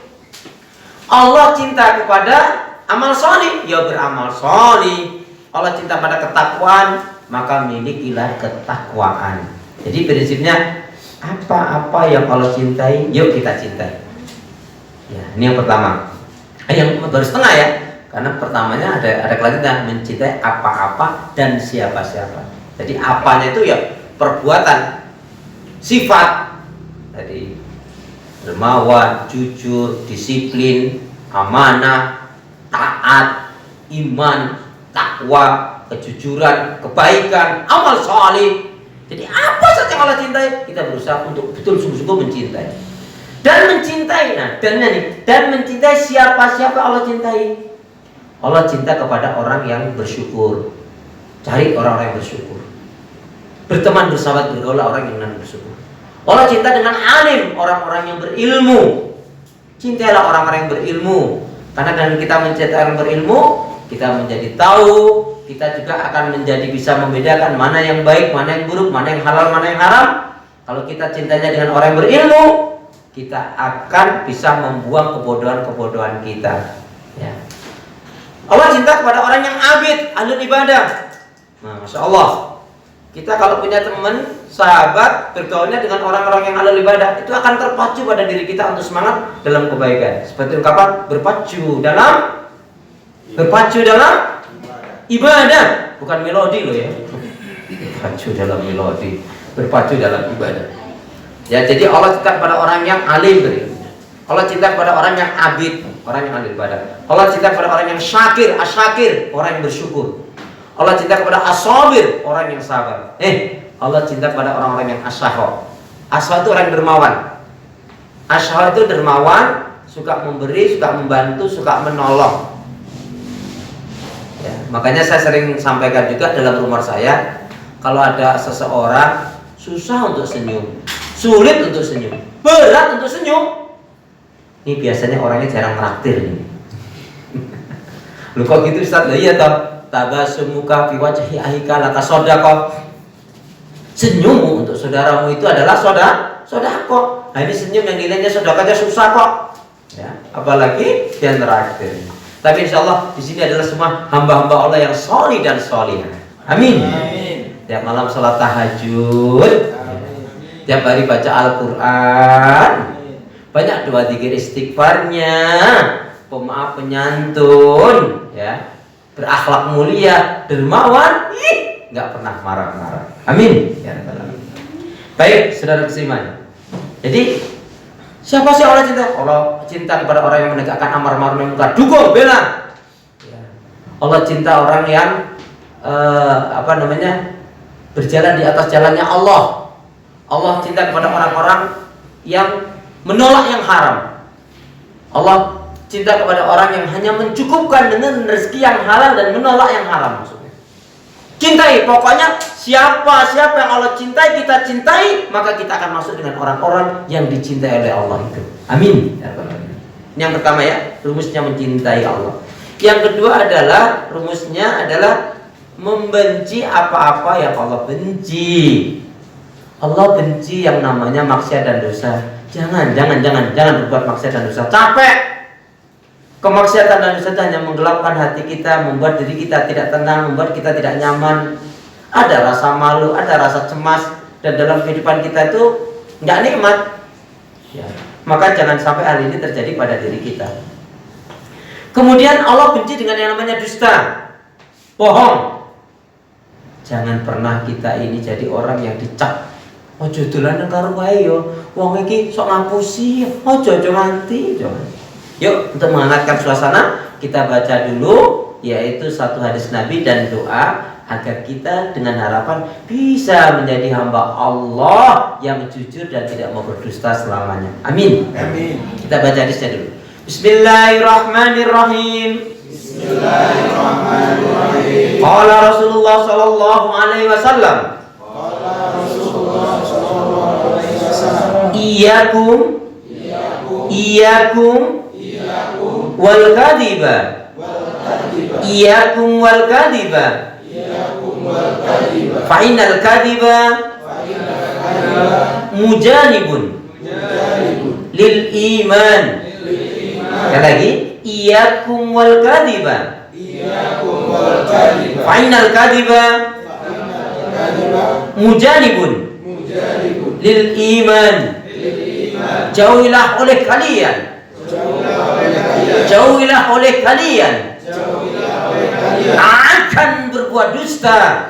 Allah cinta kepada amal solih, ya beramal solih. Allah cinta pada ketakwaan, maka milikilah ketakwaan. Jadi prinsipnya apa-apa yang Allah cintai, yuk kita cintai. Ya, ini yang pertama. Yang baru setengah ya, karena pertamanya ada kelanjutan, mencintai apa-apa dan siapa-siapa. Jadi apanya itu ya perbuatan, sifat tadi, dermawan, jujur, disiplin, amanah, taat, iman, takwa, kejujuran, kebaikan, amal salih. Jadi apa saja yang Allah cintai, kita berusaha untuk betul sungguh-sungguh mencintai. Dan mencintai, dan mencintai siapa-siapa Allah cintai. Allah cinta kepada orang yang bersyukur. Cari orang-orang yang bersyukur. Berteman, bersahabat, bergaul orang yang bersyukur. Allah cinta dengan alim, orang-orang yang berilmu. Cintailah orang-orang yang berilmu. Karena dengan kita mencintai orang berilmu, kita menjadi tahu, kita juga akan menjadi bisa membedakan mana yang baik, mana yang buruk, mana yang halal, mana yang haram. Kalau kita cintanya dengan orang yang berilmu, kita akan bisa membuang kebodohan-kebodohan kita. Ya. Allah cinta kepada orang yang abid, ahli ibadah. Nah, Masya Allah. Kita kalau punya teman, sahabat, bergaulnya dengan orang-orang yang ahli ibadah, itu akan terpacu pada diri kita untuk semangat dalam kebaikan. Seperti ungkapan berpacu dalam ibadah, bukan melodi loh ya. Berpacu dalam melodi, berpacu dalam ibadah. Ya, jadi Allah cinta kepada orang yang alim berilmu. Allah cinta kepada orang yang abid, orang yang ahli ibadah. Allah cinta kepada orang yang syakir, asyakir, orang yang bersyukur. Allah cinta kepada as-sabir, orang yang sabar. Allah cinta kepada orang-orang yang as-sakha. As-sakha itu orang yang dermawan. As-sakha itu dermawan, suka memberi, suka membantu, suka menolong. Ya, makanya saya sering sampaikan juga dalam rumah saya, kalau ada seseorang susah untuk senyum, sulit untuk senyum, berat untuk senyum, ini biasanya orangnya jarang traktir nih. Lu kok gitu Ustaz? Lah iya toh, tabasumuka fi wajhi ahika laka shadaqah. Senyummu untuk saudaramu itu adalah sedekah. Nah, ini senyum yang nilainya sedekahnya susah kok. Ya, apalagi yang traktir. Tapi insya Allah di sini adalah semua hamba-hamba Allah yang solih dan solihah. Amin. Tiap malam sholat tahajud, tiap hari baca Al-Quran, banyak doa zikir istighfarnya, pemaaf penyantun, ya, berakhlak mulia, dermawan, nggak pernah marah-marah. Amin. Ya, baik, saudara seiman. Jadi siapa sih Allah cinta? Allah cinta kepada orang yang menegakkan amar ma'ruf nahi munkar, dukung, bela. Ya. Allah cinta orang yang berjalan di atas jalannya Allah. Allah cinta kepada orang-orang yang menolak yang haram. Allah cinta kepada orang yang hanya mencukupkan dengan rezeki yang halal dan menolak yang haram. Maksudnya cintai, pokoknya siapa yang Allah cintai, kita cintai, maka kita akan masuk dengan orang-orang yang dicintai oleh Allah itu. Amin. Yang pertama ya, rumusnya mencintai Allah. Yang kedua adalah rumusnya adalah membenci apa-apa yang Allah benci. Allah benci yang namanya maksiat dan dosa. Jangan berbuat maksiat dan dosa. Capek. Kemaksiatan dan dosa hanya menggelapkan hati kita, membuat diri kita tidak tenang, membuat kita tidak nyaman. Ada rasa malu, ada rasa cemas, dan dalam kehidupan kita itu nggak nikmat. Ya. Maka jangan sampai hal ini terjadi pada diri kita. Kemudian Allah benci dengan yang namanya dusta, bohong. Jangan pernah kita ini jadi orang yang dicap ojo dolanan karo wae yo, wong iki sok ngapusi, ojo nganti. Yuk, untuk menghangatkan suasana, kita baca dulu yaitu satu hadis Nabi dan doa agar kita dengan harapan bisa menjadi hamba Allah yang jujur dan tidak mau berdusta selamanya. Amin. Amin. Kita baca hadisnya dulu. Bismillahirrahmanirrahim. Bismillahirrahmanirrahim. Qala Rasulullah sallallahu alaihi wasallam. Iyyakum wal kadhiba. Iyyakum wal kadhiba. Fa innal kadhiba mujanibun lil iman. Sekali lagi, iyyakum wal kadhiba. Fa innal kadhiba mujanibun lil iman. Jauhilah oleh kalian. Jauhilah oleh kalian akan berbuat dusta.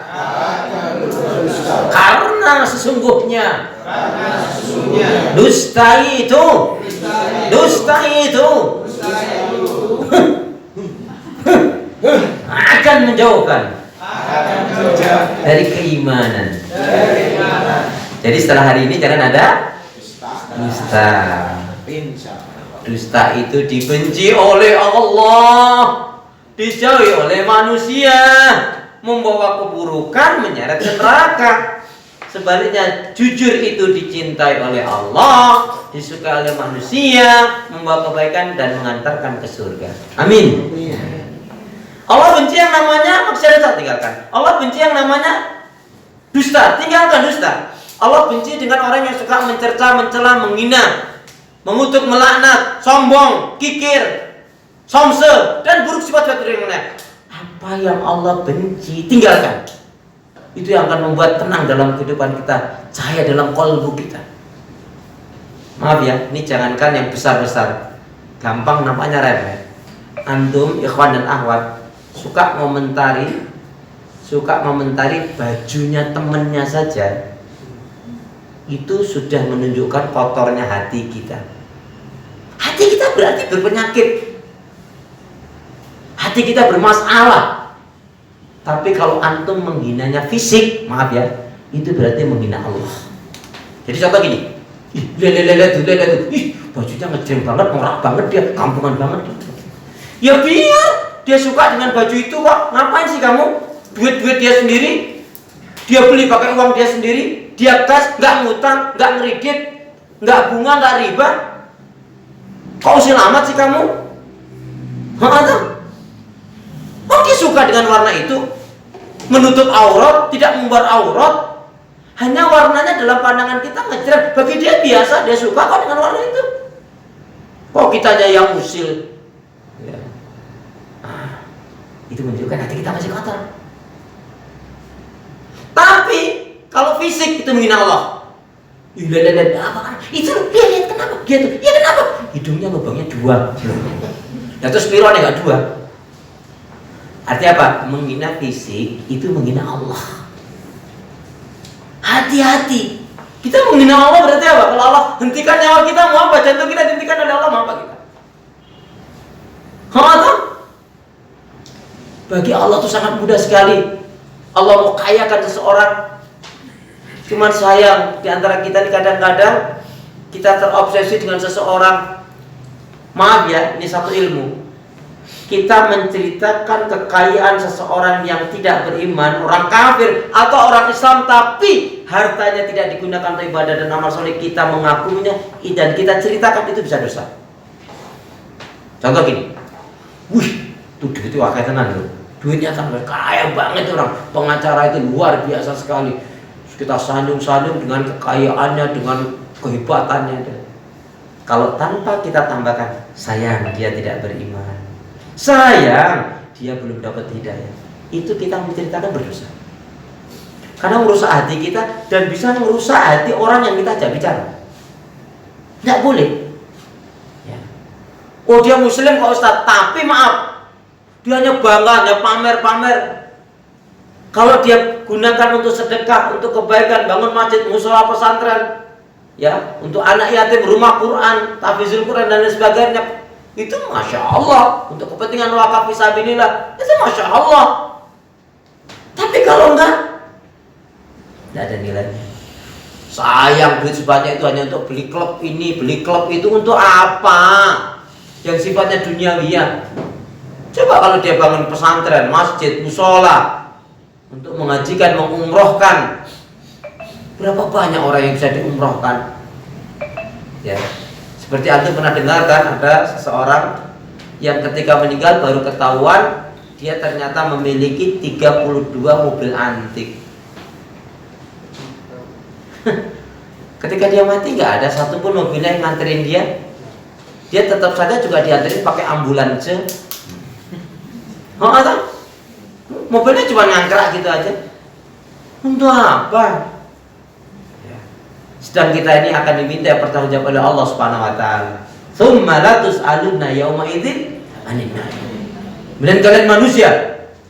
Karena sesungguhnya dusta itu akan menjauhkan dari keimanan. Jadi setelah hari ini jangan ada dusta. Dusta itu dibenci oleh Allah, dijauhi oleh manusia, membawa keburukan, menyeret ke neraka. Sebaliknya jujur itu dicintai oleh Allah, disukai oleh manusia, membawa kebaikan dan mengantarkan ke surga. Amin. Allah benci yang namanya maksiat, tinggalkan. Allah benci yang namanya dusta, tinggalkan dusta. Allah benci dengan orang yang suka mencerca, mencela, menghina, mengutuk, melaknat, sombong, kikir, somse, dan buruk sifat-sifat yang lainnya. Apa yang Allah benci, tinggalkan. Itu yang akan membuat tenang dalam kehidupan kita, cahaya dalam kalbu kita. Maaf ya, ini jangankan yang besar-besar, gampang nampaknya remeh. Antum, ikhwan dan akhwat, suka mengomentari bajunya temennya saja, itu sudah menunjukkan kotornya hati kita. Hati kita berarti berpenyakit, hati kita bermasalah. Tapi kalau antum menghinanya fisik, maaf ya, itu berarti menghina Allah. Jadi contoh gini, bajunya ngejreng banget, norak banget dia, kampungan banget. Ya biar dia suka dengan baju itu kok. Ngapain sih kamu? Duit-duit dia sendiri, dia beli pakai uang dia sendiri, dia gas, nggak ngutang, nggak ngeridit, nggak bunga, nggak riba. Kok usil amat sih kamu? Oh, dia suka dengan warna itu, menutup aurat, tidak membar aurat. Hanya warnanya dalam pandangan kita ngejreng. Bagi dia biasa, dia suka kok dengan warna itu. Kok kitanya yang usil? Ya. Itu menunjukkan hati kita masih kotor. Tapi kalau fisik itu menghina Allah. Lihat apa kan? Itu lihat kenapa? Dia tuh, ya kenapa? Hidungnya lubangnya 2. Nah terus spironnya nggak 2. Artinya apa? Menghina fisik itu menghina Allah. Hati-hati. Kita menghina Allah berarti apa? Kalau Allah hentikan nyawa kita, mau apa? Jantung kita dihentikan oleh Allah, mau apa kita? Bagi Allah itu sangat mudah sekali. Allah mau kayakan seseorang. Cuman sayang di antara kita ini kadang-kadang kita terobsesi dengan seseorang. Maaf ya, ini satu ilmu. Kita menceritakan kekayaan seseorang yang tidak beriman, orang kafir atau orang Islam, tapi hartanya tidak digunakan untuk ibadah dan amal soleh, kita mengakuinya dan kita ceritakan, itu bisa dosa. Contoh gini, wih, tuh duit itu wakai tenan loh. Duitnya kan kaya banget orang, pengacara itu luar biasa sekali. Kita sanjung-sanjung dengan kekayaannya, dengan kehebatannya. Kalau tanpa kita tambahkan, sayang dia tidak beriman, sayang dia belum dapat hidayah, itu kita menceritakan berdosa. Karena merusak hati kita dan bisa merusak hati orang yang kita ajak bicara. Tidak boleh. Ya. Oh dia muslim Pak Ustaz, tapi maaf, dia hanya bangga, hanya pamer-pamer. Kalau dia gunakan untuk sedekah, untuk kebaikan, bangun masjid, musola pesantren, ya, untuk anak yatim, rumah Quran, tahfizul Quran dan lain sebagainya, itu masya Allah. Untuk kepentingan wakaf fisabilillah, itu masya Allah. Tapi kalau enggak, tidak ada nilainya. Sayang duit sebanyak itu hanya untuk beli klub ini, beli klub itu, untuk apa? Yang sifatnya duniawiya. Coba kalau dia bangun pesantren, masjid, musola, untuk mengajikan, mengumrohkan, berapa banyak orang yang bisa diumrohkan? Ya, seperti antum pernah dengar kan, ada seseorang yang ketika meninggal baru ketahuan dia ternyata memiliki 32 mobil antik. Ketika dia mati nggak ada satupun mobilnya yang nganterin dia. Dia tetap saja juga dianterin pakai ambulans. Mobilnya cuma nyangkrak gitu aja. Untuk apa? Sedang kita ini akan diminta pertanggungjawab oleh Allah Subhanahu wa taala. Tsumma la tus'aluna yauma idzin 'anil na'im. Dan kalian manusia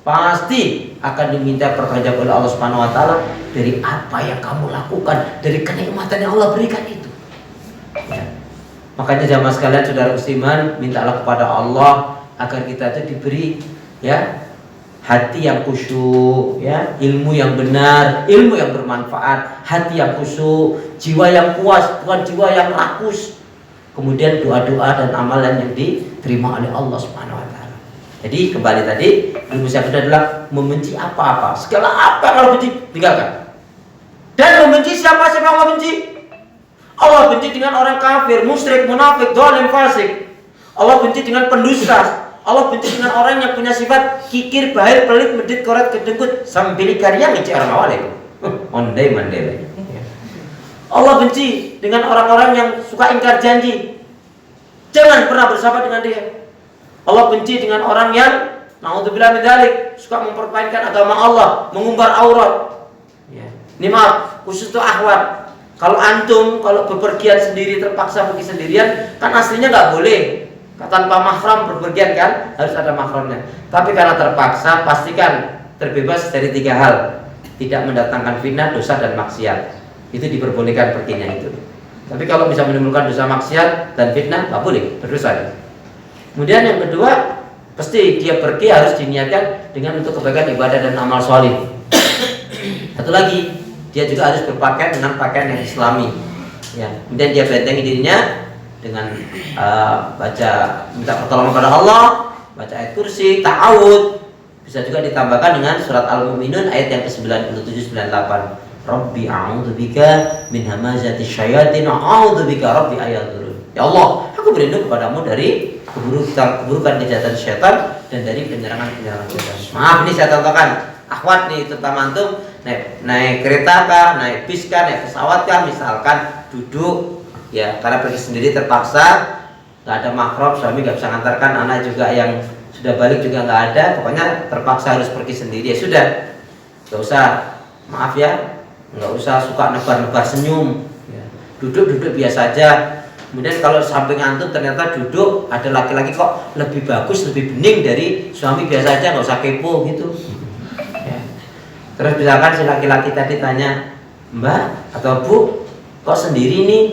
pasti akan diminta pertanggungjawab oleh Allah Subhanahu wa taala dari apa yang kamu lakukan, dari kenikmatan yang Allah berikan itu. Ya. Makanya jamaah sekalian, saudara musliman, mintalah kepada Allah agar kita itu diberi ya hati yang khusyuk, ya, ilmu yang benar, ilmu yang bermanfaat, hati yang khusyuk, jiwa yang puas, bukan jiwa yang rakus. Kemudian doa-doa dan amalan yang diterima oleh Allah Subhanahu wa taala. Jadi kembali tadi, ilmu yang kedua adalah membenci apa-apa, segala apa yang Allah benci, tinggalkan. Dan membenci siapa yang Allah benci? Allah benci dengan orang kafir, musyrik, munafik, zalim, fasik. Allah benci dengan pendusta. Allah benci dengan orang yang punya sifat kikir, bahil, pelit, medit, koret, kedengkut, sambil karya ngecek orang awalnya. Ondai mandai. Allah benci dengan orang-orang yang suka ingkar janji. Jangan pernah bersahabat dengan dia. Allah benci dengan orang yang naudzubillah min dzalik, suka mempermainkan agama Allah, mengumbar aurat. Ya. Ini maaf, khusus untuk akhwat. Kalau antum kalau bepergian sendiri, terpaksa pergi sendirian, kan aslinya nggak boleh. Tanpa mahram berpergian kan, harus ada mahramnya. Tapi karena terpaksa, pastikan terbebas dari 3 hal: tidak mendatangkan fitnah, dosa dan maksiat. Itu diperbolehkan perginya itu. Tapi kalau bisa menimbulkan dosa, maksiat dan fitnah, nggak boleh, berdosa. Kemudian yang kedua, pasti dia pergi harus diniatkan dengan untuk kebaikan ibadah dan amal soleh. Satu lagi, dia juga harus berpakaian dengan pakaian yang islami. Ya, kemudian dia bentengi dirinya dengan baca, minta pertolongan kepada Allah, baca ayat kursi, ta'awud. Bisa juga ditambahkan dengan surat Al-Mu'minun ayat yang ke-97 98. Rabbi a'udzubika min hamazati syayatin a'udzubika rabbi ayahdurun. Ya Allah, aku berlindung kepadamu dari keburukan kejahatan syaitan dan dari penyerangan syaitan. Maaf, ini saya contohkan. Akhwat nih, terutama antum naik kereta kah, naik bis kah, naik pesawat kah, misalkan duduk ya, karena pergi sendiri terpaksa, nggak ada mahram, suami nggak bisa ngantarkan, anak juga yang sudah balik juga nggak ada, pokoknya terpaksa harus pergi sendiri. Ya sudah, nggak usah, maaf ya, nggak usah suka nebar-nebar senyum ya. Duduk biasa aja. Kemudian kalau samping antum ternyata duduk ada laki-laki kok lebih bagus, lebih bening dari suami, biasa aja, nggak usah kepo gitu ya. Terus misalkan si laki-laki tadi tanya, Mbak atau Bu, kok sendiri nih?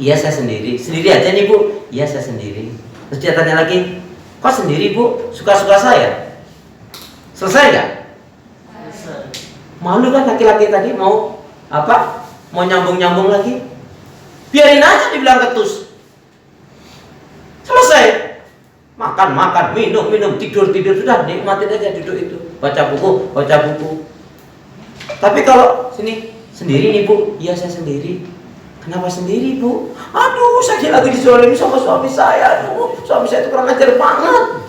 Iya saya sendiri. Sendiri aja nih Bu? Iya saya sendiri. Terus dia tanya lagi, kok sendiri Bu? Suka-suka saya? Selesai nggak? Malu kan laki-laki tadi mau apa? Mau nyambung-nyambung lagi? Biarin aja dibilang ketus. Selesai. Makan, minum, tidur, sudah nikmatin aja duduk itu. Baca buku. Tapi kalau sini sendiri nih Bu, iya saya sendiri. Kenapa sendiri Bu? Aduh, saya lagi dizolimi sama suami saya. Aduh, suami saya itu kurang ajar banget.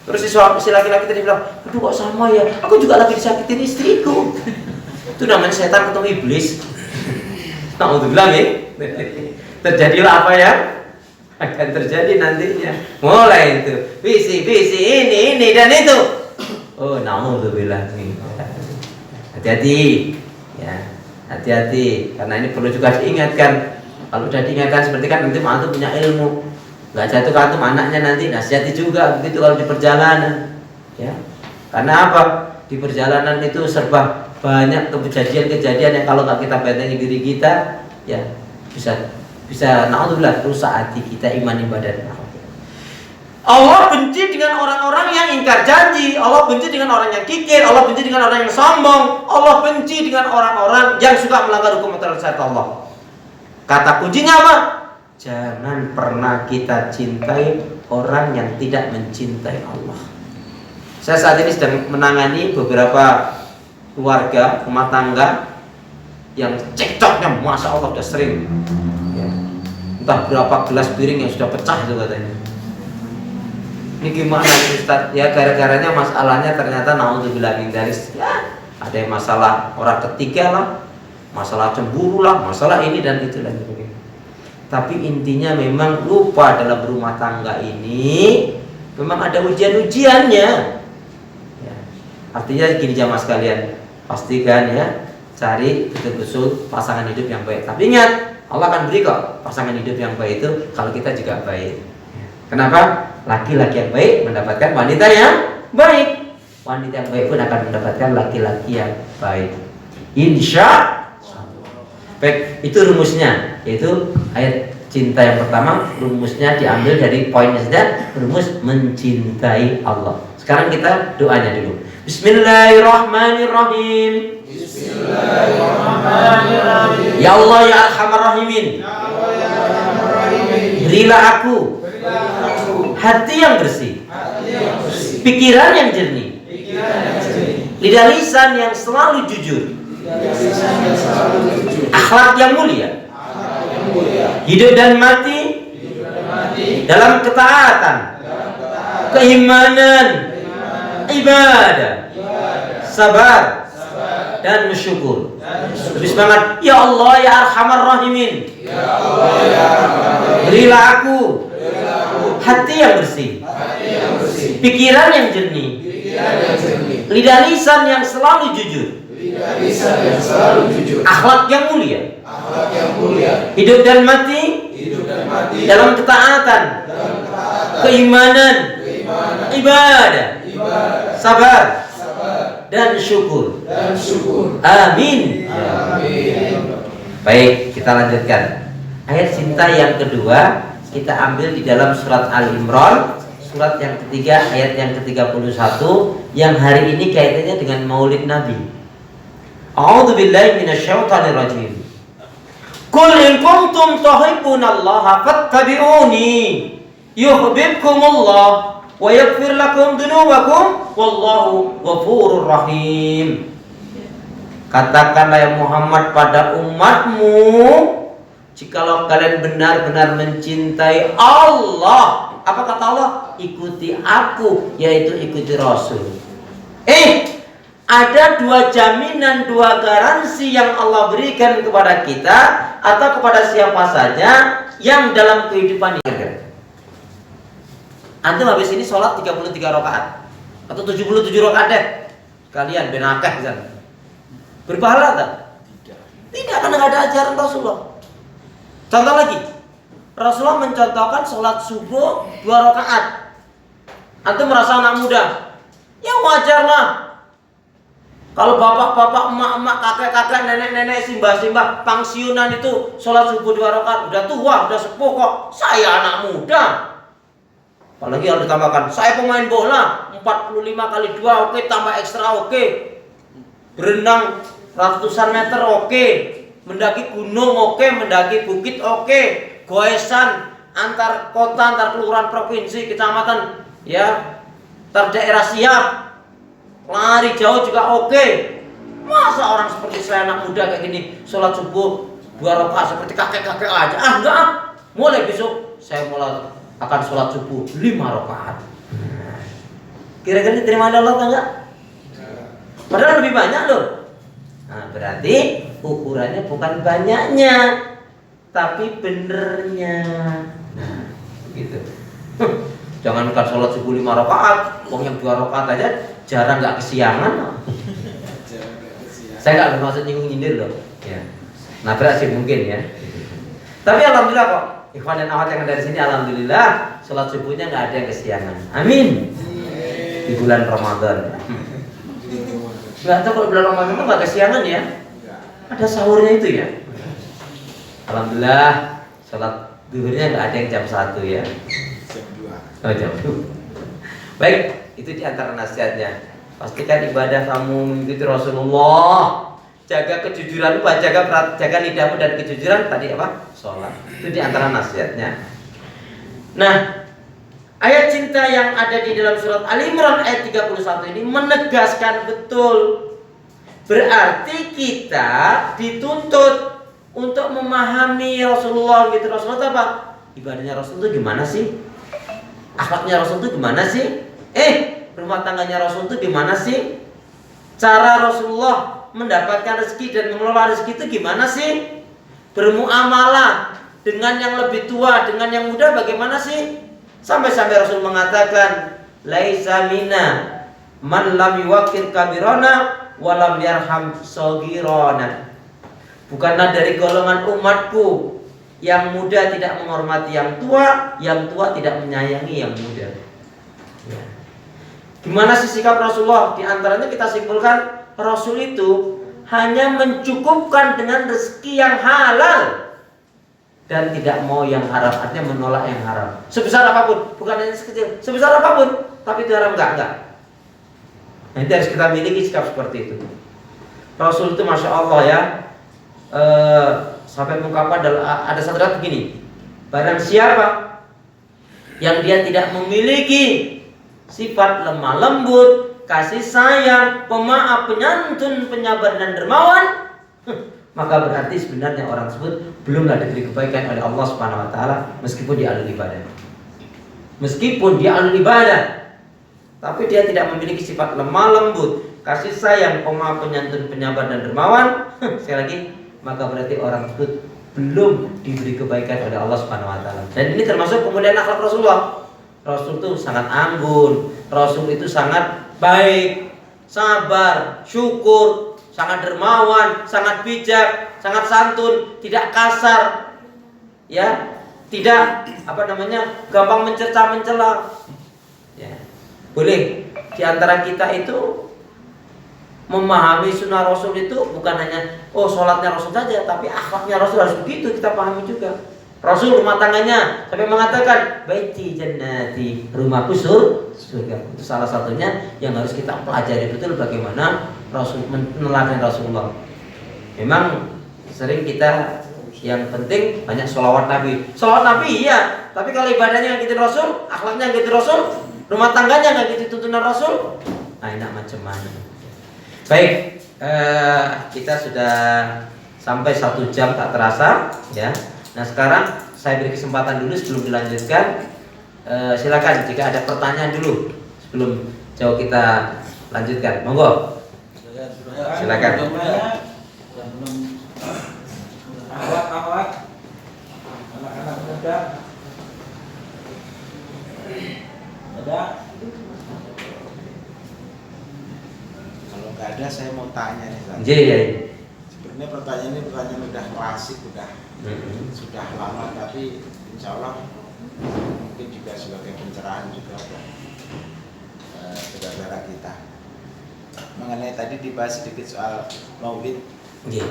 Terus si laki-laki tadi bilang, aduh kok sama ya, aku juga lagi disakitin istriku. Itu namanya setan ketemu iblis. Nah untuk bilang ya, terjadilah apa ya akan terjadi nantinya. Mulai itu visi ini dan itu. Oh naudzubillah nih. Hati-hati ya, hati-hati karena ini perlu juga diingatkan. Kalau sudah diingatkan seperti kan nanti antum punya ilmu, nggak jatuh ke antum anaknya nanti nasihati juga begitu kalau di perjalanan ya. Karena apa? Di perjalanan itu serba banyak kejadian-kejadian yang kalau nggak kita bentengi diri kita ya bisa naudzubillah rusak hati kita, iman ibadah. Allah benci dengan orang-orang yang ingkar janji, Allah benci dengan orang yang kikir, Allah benci dengan orang yang sombong, Allah benci dengan orang-orang yang suka melanggar hukum aturan syariat Allah. Kata kuncinya apa? Jangan pernah kita cintai orang yang tidak mencintai Allah. Saya saat ini sedang menangani beberapa keluarga, rumah tangga yang cekcoknya masya Allah sudah sering ya. Entah berapa gelas piring yang sudah pecah itu katanya. Ini gimana Ustaz? Ya gara-garanya masalahnya ternyata naudzubillah min dzalik ya, ada yang masalah orang ketiga lah, masalah cemburu lah, masalah ini dan itu dan sebagainya. Tapi intinya memang lupa dalam rumah tangga ini memang ada ujian-ujiannya ya. Artinya gini jamaah sekalian, pastikan ya cari betul-betul pasangan hidup yang baik. Tapi ingat, Allah akan beri kok pasangan hidup yang baik itu kalau kita juga baik. Kenapa? Laki-laki yang baik mendapatkan wanita yang baik. Wanita yang baik pun akan mendapatkan laki-laki yang baik. Insya Allah. Baik, itu rumusnya, yaitu ayat cinta yang pertama. Rumusnya diambil dari poinnya saja, rumus mencintai Allah. Sekarang kita doanya dulu. Bismillahirrahmanirrahim. Bismillahirrahmanirrahim. Ya Allah ya Arhamar Rahimin. Berilah aku hati yang bersih, pikiran yang jernih, lidah lisan yang selalu jujur, akhlak yang mulia, hidup dan mati dalam ketaatan, keimanan, ibadah, sabar dan bersyukur. Lebih semangat. Ya Allah ya Arhamar Rahimin. Berilah aku hati yang bersih, pikiran yang jernih, lidah lisan yang selalu jujur, akhlak yang mulia, hidup dan mati dalam ketaatan, keimanan, ibadah, sabar dan syukur. Amin. Baik, kita lanjutkan. Ayat cinta yang kedua kita ambil di dalam surat Al-Imran, surat yang ketiga, ayat yang ke-31, yang hari ini kaitannya dengan Maulid Nabi. A'udzubillahi minasyaitonir rajim. Qul in kuntum tuhibbunallaha fattabi'uni yuhibbukumullah wa yaghfir lakum dzunubakum wallahu ghafurur rahim. Katakanlah ya Muhammad pada umatmu, jikalau kalian benar-benar mencintai Allah, apa kata Allah? Ikuti aku, yaitu ikuti Rasul. Ada dua jaminan, dua garansi yang Allah berikan kepada kita atau kepada siapa saja yang dalam kehidupan ini. Antum habis ini sholat 33 rakaat atau 77 rakaat deh. Kalian benakah kan? Berpahala tak? Tidak, karena nggak ada ajaran Rasulullah. Contoh lagi, Rasulullah mencontohkan sholat subuh 2 rakaat. Antum merasa anak muda, ya wajar lah. Kalau bapak-bapak, emak-emak, kakek-kakek, nenek-nenek, simbah-simbah, pensiunan itu sholat subuh 2 rakaat, udah tua, udah sepuh kok. Saya anak muda. Apalagi harus ditambahkan, saya pemain bola 45 kali 2 oke, tambah ekstra oke. Berenang ratusan meter oke. Mendaki gunung oke, mendaki bukit oke. Goesan antar kota, antar kelurahan, provinsi, kecamatan, ya, antar daerah siap. Lari jauh juga oke. Masa orang seperti saya anak muda kayak gini sholat subuh 2 rakaat seperti kakek-kakek aja? Enggak. Mulai besok saya mulai akan sholat subuh 5 rakaat. Kira-kira diterima oleh Allah enggak? Padahal lebih banyak loh. Nah, berarti ukurannya bukan banyaknya, tapi benernya. Nah, gitu. Jangankan sholat subuh 5 rakaat, wong yang 2 rakaat aja jarang nggak kesiangan. Saya nggak bermaksud nyindir loh. Ya. Nabrak sih mungkin ya. Tapi alhamdulillah kok, ikhwan dan akhwat yang dari sini alhamdulillah sholat subuhnya nggak ada yang kesiangan. Amin. Di bulan Ramadan. Nggak tahu kalau bulan Ramadan itu nggak kesiangan ya. Ada sahurnya itu ya. Alhamdulillah sholat duhurnya nggak ada yang jam 1 ya. Oh, jam 2. Baik, itu diantara nasihatnya. Pastikan ibadah kamu mengikuti Rasulullah. Jaga kejujuran, jaga lidahmu dan kejujuran. Tadi apa? Sholat. Itu diantara nasihatnya. Nah, ayat cinta yang ada di dalam surat Ali Imran ayat 31 ini menegaskan betul. Berarti kita dituntut untuk memahami Rasulullah gitu. Rasulullah itu apa? Ibadahnya Rasul itu gimana sih? Akhlaknya Rasul itu gimana sih? Rumah tangganya Rasul itu gimana sih? Cara Rasulullah mendapatkan rezeki dan mengelola rezeki itu gimana sih? Bermuamalah dengan yang lebih tua, dengan yang muda bagaimana sih? Sampai-sampai Rasul mengatakan, laisa minna man lam yuwaqqir kabirana wa lam yarham saghirana. Bukanlah dari golongan umatku yang muda tidak menghormati yang tua tidak menyayangi yang muda. Ya. Gimana sih sikap Rasulullah? Di antaranya kita simpulkan, Rasul itu hanya mencukupkan dengan rezeki yang halal dan tidak mau yang haram, artinya menolak yang haram. Sebesar apapun, bukan hanya sekecil, sebesar apapun, tapi itu haram enggak. Nah, itu harus kita miliki sikap seperti itu. Rasul itu masya Allah ya, sampai mengungkapkan ada satu ayat begini, barang siapa yang dia tidak memiliki sifat lemah lembut, kasih sayang, pemaaf, penyantun, penyabar dan dermawan, maka berarti sebenarnya orang tersebut belumlah diberi kebaikan oleh Allah Subhanahu wa taala meskipun dia ahli ibadah. Meskipun dia ahli ibadah, tapi dia tidak memiliki sifat lemah lembut, kasih sayang, pemaaf, penyantun, penyabar dan dermawan, sekali lagi, maka berarti orang tersebut belum diberi kebaikan oleh Allah Subhanahu wa taala. Dan ini termasuk kemudian akhlak Rasulullah. Rasul itu sangat anggun, Rasul itu sangat baik, sabar, syukur, sangat dermawan, sangat bijak, sangat santun, tidak kasar, ya, tidak gampang mencerca mencela. Ya. Boleh di antara kita itu memahami sunnah Rasul itu bukan hanya sholatnya Rasul saja, tapi akhlaknya Rasul harus begitu kita pahami juga. Rasul rumah tangganya sampai mengatakan baiti jannati, rumahku surga. Itu salah satunya yang harus kita pelajari betul bagaimana Rasul meneladani Rasulullah. Memang sering kita yang penting banyak sholawat Nabi. Sholawat Nabi iya, tapi kalau ibadahnya yang ngikutin Rasul, akhlaknya yang ngikutin Rasul, rumah tangganya nggak gitu tuntunan Rasul, nah enak macam mana. Baik, kita sudah sampai 1 jam tak terasa ya. Nah sekarang saya beri kesempatan dulu sebelum dilanjutkan. Silakan jika ada pertanyaan dulu sebelum jauh kita lanjutkan. Monggo. Silakan. Awak-awak, anak-anak muda, ada? Kalau nggak ada, saya mau tanya nih. Ustaz. Ya. Sebenarnya pertanyaan ini pertanyaan udah klasik, sudah lama, tapi insya Allah mungkin juga sebagai pencerahan juga buat saudara kita. Mengenai tadi dibahas sedikit soal maulid. Iya.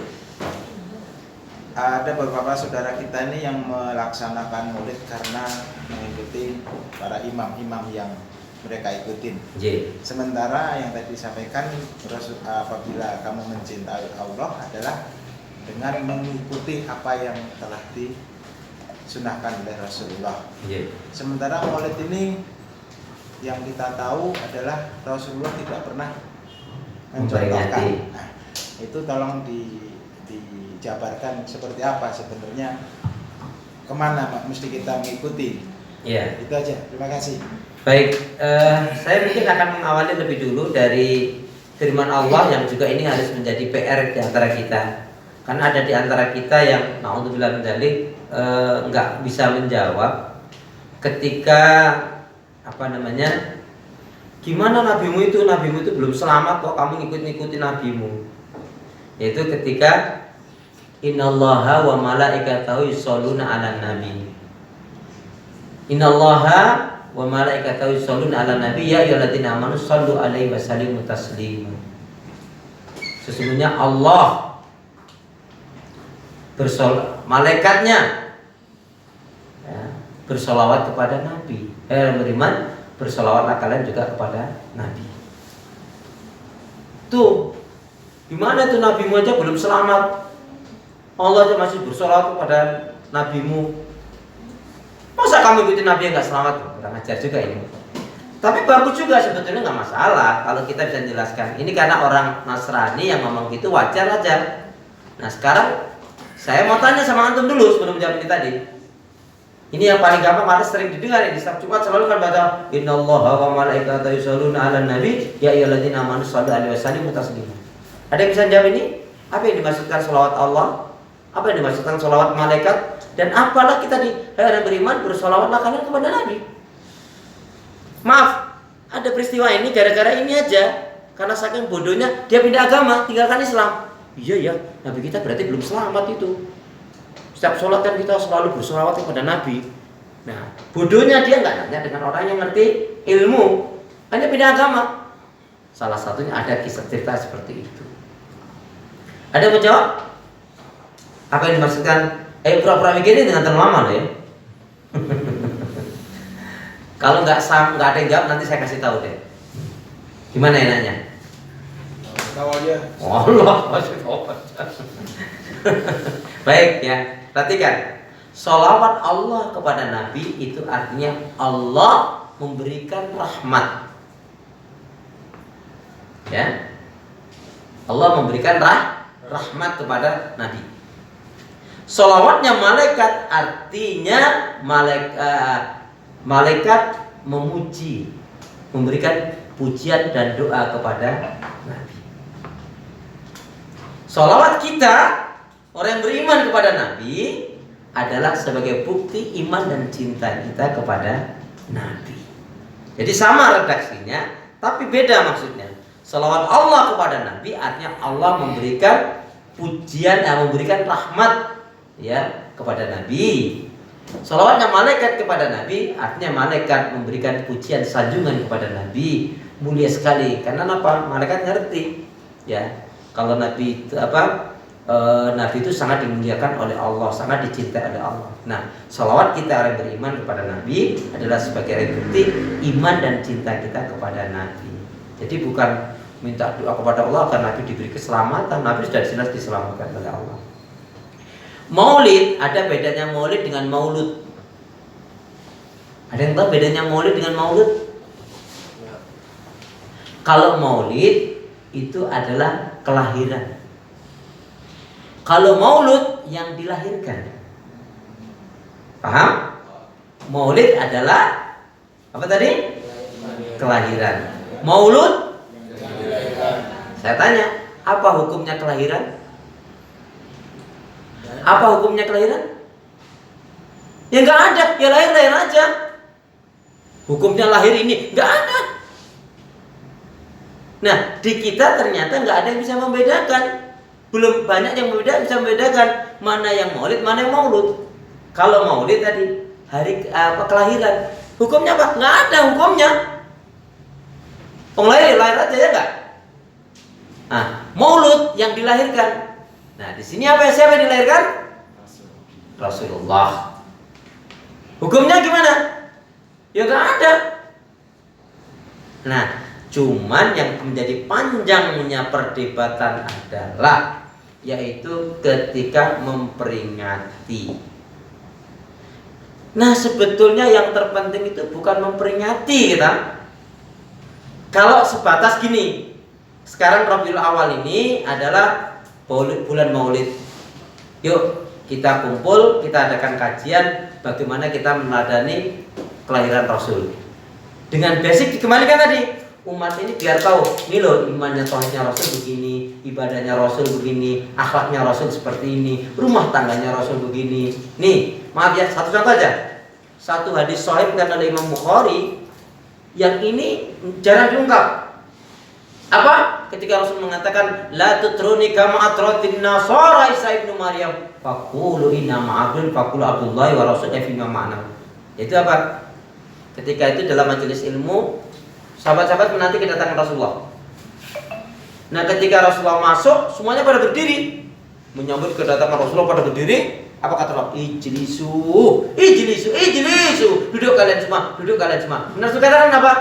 Ada beberapa saudara kita ini yang melaksanakan maulid karena mengikuti para imam-imam yang mereka ikutin. Iya. Sementara yang tadi disampaikan apabila kamu mencintai Allah adalah dengan mengikuti apa yang telah disunahkan oleh Rasulullah. Iya. Sementara maulid ini yang kita tahu adalah Rasulullah tidak pernah mencontohkan. Nah, itu tolong dijabarkan seperti apa sebenarnya, kemana mesti kita mengikuti. Iya. Itu aja. Terima kasih. Baik, saya mungkin akan mengawali lebih dulu dari firman Allah yang juga ini harus menjadi PR di antara kita. Karena ada di antara kita yang naudzubillah min dzalik nggak bisa menjawab ketika gimana nabimu itu belum selamat kok kamu ngikutin nabimu. Yaitu ketika innallaha wa malaikatahu yusholluna 'alan nabi. Innallaha wa malaikatahu yusholluna 'alan nabi ya ayyuhalladzina amanu shollu 'alaihi wa sallimu taslima. Sesungguhnya Allah malaikatnya bersolawat kepada Nabi. Beriman, bersolawatlah kalian juga kepada Nabi. Tuh, gimana tuh nabimu aja belum selamat, Allah aja masih bersolawat kepada nabimu. Masa kamu ikutin Nabi yang nggak selamat? Kurang ajar juga ini. Tapi bagus juga sebetulnya, nggak masalah kalau kita bisa jelaskan. Ini karena orang Nasrani yang ngomong gitu, wajar aja. Nah sekarang saya mau tanya sama antum dulu sebelum menjawab ini tadi. Ini yang paling gampang karena sering didengar di setiap Jumat selalu kan baca innallaha wa malaikatahu yusholluna 'alan nabi ya ayyuhalladzina amanu shollu 'alaihi wa sallimu taslima. Ada yang bisa jawab ini? Apa yang dimaksudkan sholawat Allah? Apa yang dimaksudkan sholawat malaikat? Dan apalah kita orang beriman bersolawatlah kalian kepada Nabi. Maaf, ada peristiwa ini gara-gara ini aja. Karena saking bodohnya dia pindah agama, tinggalkan Islam. Iya ya, Nabi kita berarti belum selamat itu. Setiap sholat kan kita selalu bersolawat kepada Nabi. Nah, bodohnya dia nggak nanya dengan orang yang ngerti ilmu, hanya pindah agama. Salah satunya ada kisah cerita seperti itu. Ada yang menjawab? Apa yang dimaksudkan? Pura-pura mikir ini dengan terlalu lama loh ya. Kalau nggak ada yang jawab nanti saya kasih tahu deh. Gimana enaknya? Tahu aja. Allah, masya Allah. Baik ya, perhatikan. Sholawat Allah kepada Nabi itu artinya Allah memberikan rahmat. Ya, Allah memberikan rahmat kepada Nabi. Sholawatnya malaikat artinya malaikat memuji, memberikan pujian dan doa kepada Nabi. Sholawat kita orang yang beriman kepada Nabi adalah sebagai bukti iman dan cinta kita kepada Nabi. Jadi sama redaksinya, tapi beda maksudnya. Sholawat Allah kepada Nabi artinya Allah memberikan pujian, memberikan rahmat ya kepada Nabi. Sholawatnya malaikat kepada Nabi artinya malaikat memberikan pujian sanjungan kepada Nabi. Mulia sekali karena apa? Malaikat ngerti ya kalau Nabi itu Nabi itu sangat dimuliakan oleh Allah, sangat dicintai oleh Allah. Nah, sholawat kita orang beriman kepada Nabi adalah sebagai bukti iman dan cinta kita kepada Nabi. Jadi bukan minta doa kepada Allah agar Nabi diberi keselamatan. Nabi sudah jelas diselamatkan oleh Allah. Maulid, ada bedanya maulid dengan maulud. Ada yang tahu bedanya maulid dengan maulud? Kalau maulid itu adalah kelahiran. Kalau maulud yang dilahirkan. Paham? Maulid adalah apa tadi? Kelahiran. Maulud? Saya tanya, apa hukumnya kelahiran? Apa hukumnya kelahiran? Ya nggak ada, ya lahir-lahir aja. Hukumnya lahir ini nggak ada. Nah, di kita ternyata nggak ada yang bisa membedakan. Belum banyak yang bisa membedakan mana yang maulid, mana yang maulud. Kalau maulid tadi hari kelahiran, hukumnya apa? Nggak ada hukumnya. Lahir aja ya nggak? Nah, maulud yang dilahirkan. Nah, di sini siapa yang dilahirkan? Rasulullah. Hukumnya gimana? Ya nggak ada. Nah, cuman yang menjadi panjangnya perdebatan adalah yaitu ketika memperingati. Nah, sebetulnya yang terpenting itu bukan memperingati kita. Kalau sebatas gini, sekarang Rabiul Awal ini adalah bulan Maulid. Yuk kita kumpul, kita adakan kajian bagaimana kita meneladani kelahiran Rasul. Dengan basic dikembalikan tadi, umat ini biar tahu, ini loh imannya, tauhidnya Rasul begini, ibadahnya Rasul begini, akhlaknya Rasul seperti ini, rumah tangganya Rasul begini. Nih, maaf ya, satu contoh aja. Satu hadis sahih dikatakan oleh Imam Bukhari yang ini jarang diungkap. Apa? Ketika Rasul mengatakan la tutruni kama atratin nasara Isa ibnu Maryam faqulu inna ma'abdun faqulu Abdullah wa rasul fi ma'na. Itu apa? Ketika itu dalam majelis ilmu, sahabat-sahabat menanti kedatangan Rasulullah. Nah, ketika Rasulullah masuk, semuanya pada berdiri menyambut kedatangan Rasulullah, pada berdiri. Apa kata Allah? Ijlisu, ijlisu, ijlisu. Duduk kalian semua, duduk kalian semua. Rasul katakan apa?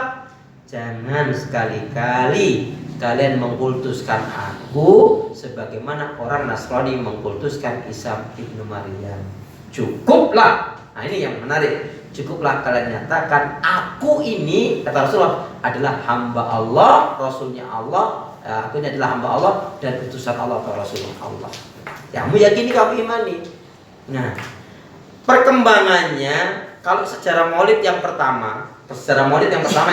Jangan sekali-kali kalian mengkultuskan aku sebagaimana orang Nasrani mengkultuskan Isa ibnu Maryam. Cukuplah. Nah, ini yang menarik. Cukuplah kalian nyatakan aku ini, kata Rasulullah, adalah hamba Allah, Rasulnya Allah. Aku ini adalah hamba Allah dan utusan Allah atau Rasulnya Allah. Kamu yakini, kamu imani. Nah, perkembangannya kalau sejarah Maulid yang pertama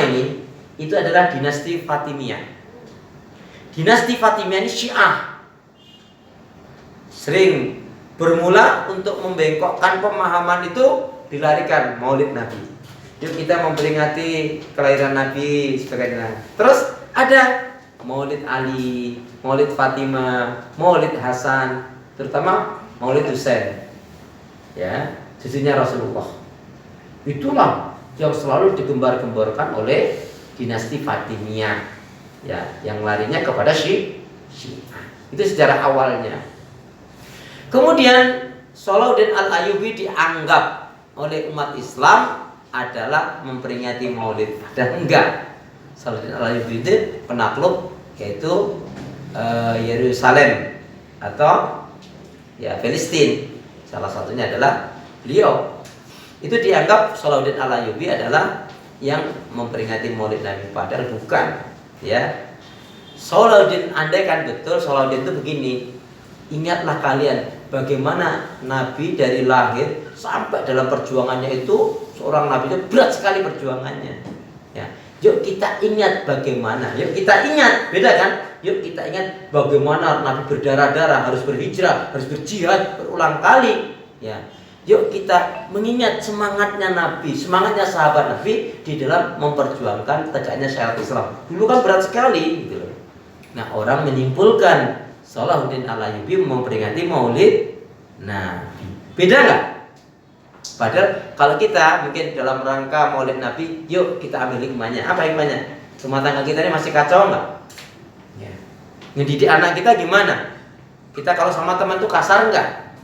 ini itu adalah dinasti Fatimiyah. Dinasti Fatimiyah ini Syiah. Sering bermula untuk membengkokkan pemahaman itu, dilarikan Maulid Nabi. Yuk kita memperingati kelahiran Nabi sebagainya. Terus ada Maulid Ali, Maulid Fatimah, Maulid Hasan, terutama Maulid Husain. Ya, cucunya Rasulullah. Itulah yang selalu digembar-gemborkan oleh dinasti Fatimiyah, ya, yang larinya kepada Syiah. Itu sejarah awalnya. Kemudian Salahuddin Al-Ayyubi dianggap oleh umat Islam adalah memperingati Maulid. Padahal enggak. Salahuddin Al-Ayyubi itu penakluk yaitu Yerusalem atau ya Palestina. Salah satunya adalah beliau. Itu dianggap Salahuddin Al-Ayyubi adalah yang memperingati Maulid Nabi, padahal bukan, ya. Salahuddin, andai kan betul Salahuddin itu begini, ingatlah kalian bagaimana Nabi dari lahir sampai dalam perjuangannya itu, seorang Nabi itu berat sekali perjuangannya, ya. Yuk kita ingat bagaimana, yuk kita ingat, beda kan? Yuk kita ingat bagaimana Nabi berdarah-darah, harus berhijrah, harus berjihad berulang kali, ya. Yuk kita mengingat semangatnya Nabi, semangatnya sahabat Nabi di dalam memperjuangkan tegaknya syariat Islam. Dulu kan berat sekali gitu. Nah, orang menyimpulkan Salahuddin Al-Ayyubi memperingati Maulid Nabi. Beda nggak? Padahal kalau kita mungkin dalam rangka Maulid Nabi, yuk kita ambil hikmahnya. Apa hikmahnya? Rumah tangga kita ini masih kacau nggak? Ya. Ngedidik anak kita gimana? Kita kalau sama teman tuh kasar nggak?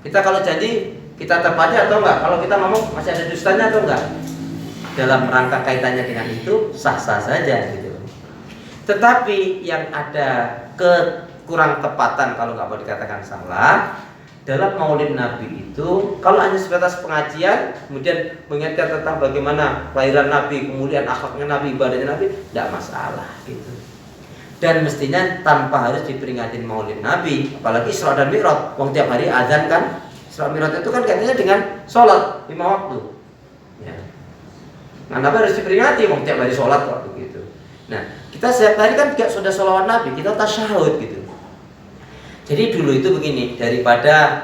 Kita kalau janji kita tepatnya atau enggak? Kalau kita ngomong masih ada dustanya atau enggak? Dalam rangka kaitannya dengan itu sah-sah saja gitu. Tetapi yang ada kekurang tepatan, kalau nggak mau dikatakan salah, dalam Maulid Nabi itu kalau hanya sebatas pengajian, kemudian mengingatkan tentang bagaimana kelahiran Nabi, kemudian akhlaknya Nabi, ibadahnya Nabi, tidak masalah gitu. Dan mestinya tanpa harus diperingatin Maulid Nabi, apalagi Isra dan Mi'raj. Wong tiap hari azan kan, Isra Mi'raj itu kan katanya dengan sholat 5 waktu. Ya. Kenapa harus diperingati? Wong tiap hari sholat kok begitu. Nah, kita setiap hari kan juga sudah sholawat Nabi, kita tasyahud gitu. Jadi dulu itu begini, daripada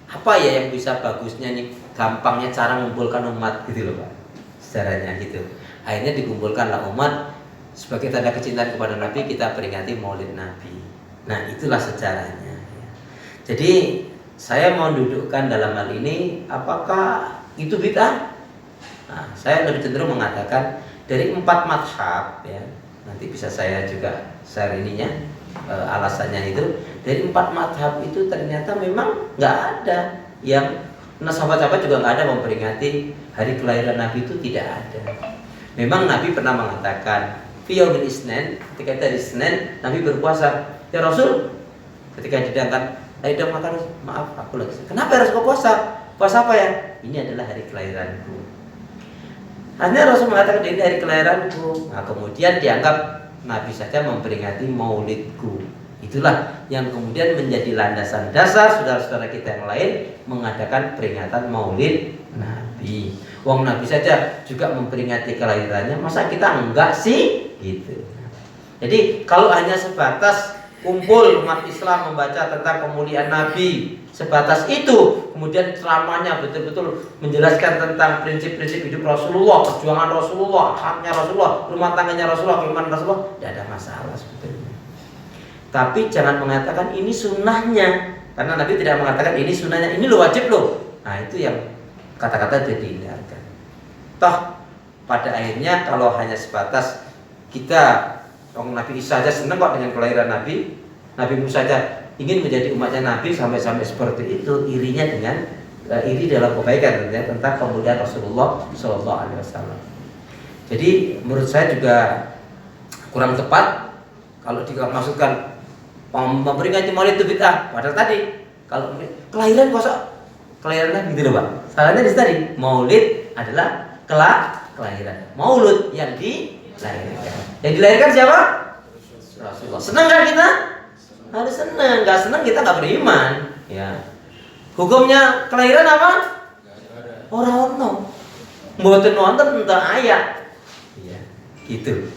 apa ya yang bisa bagusnya nih, gampangnya cara mengumpulkan umat gitu loh Pak, sejarahnya gitu. Akhirnya dikumpulkanlah umat sebagai tanda kecintaan kepada Nabi, kita peringati Maulid Nabi. Nah itulah sejarahnya. Jadi saya mau dudukkan dalam hal ini, apakah itu bid'ah? Nah, saya lebih cenderung mengatakan dari 4 madhab ya, nanti bisa saya juga share ininya alasannya itu. Dari 4 madhab itu ternyata memang nggak ada yang, nah sahabat-sahabat juga nggak ada memperingati hari kelahiran Nabi, itu tidak ada. Memang Nabi pernah mengatakan fi yaumil isnin, ketika hari Senin Nabi berpuasa. Ya Rasul, ketika didatangkan ayo dong makan, maaf aku lagi. Kenapa harus puasa? Puasa apa ya? Ini adalah hari kelahiranku. Hanya Rasul mengatakan ini hari kelahiranku. Nah kemudian dianggap Nabi saja memperingati maulidku. Itulah yang kemudian menjadi landasan dasar saudara-saudara kita yang lain mengadakan peringatan Maulid Nabi. Wong Nabi saja juga memperingati kelahirannya, masa kita enggak sih? Gitu. Jadi kalau hanya sebatas kumpul umat Islam membaca tentang kemuliaan Nabi, sebatas itu, kemudian ceramahnya betul-betul menjelaskan tentang prinsip-prinsip hidup Rasulullah, perjuangan Rasulullah, haknya Rasulullah, rumah tangganya Rasulullah, keimanan Rasulullah, tidak ada masalah sebetulnya. Tapi jangan mengatakan ini sunnahnya, karena Nabi tidak mengatakan ini sunnahnya, ini lo wajib lo. Nah itu yang kata-kata itu dihindarkan. Toh pada akhirnya kalau hanya sebatas kita, Nabi Isa saja senang kok dengan kelahiran Nabi, Nabi Musa saja ingin menjadi umatnya Nabi, sampai-sampai seperti itu irinya dengan iri dalam kebaikan tentang kemuliaan Rasulullah SAW. Jadi menurut saya juga kurang tepat kalau dimaksudkan memperingati Maulid itu bid'ah. Padahal tadi kalau kelahiran kelahiran Nabi gitu loh Pak. Salahnya di tadi Maulid adalah kelahiran. Maulud yang dilahirkan. Yang dilahirkan siapa? Rasulullah. Senang kan kita? Harus senang. Gak senang kita gak beriman. Ya. Hukumnya kelahiran apa? Orang-orang mboten wonten tentang ayat. Ya, gitu.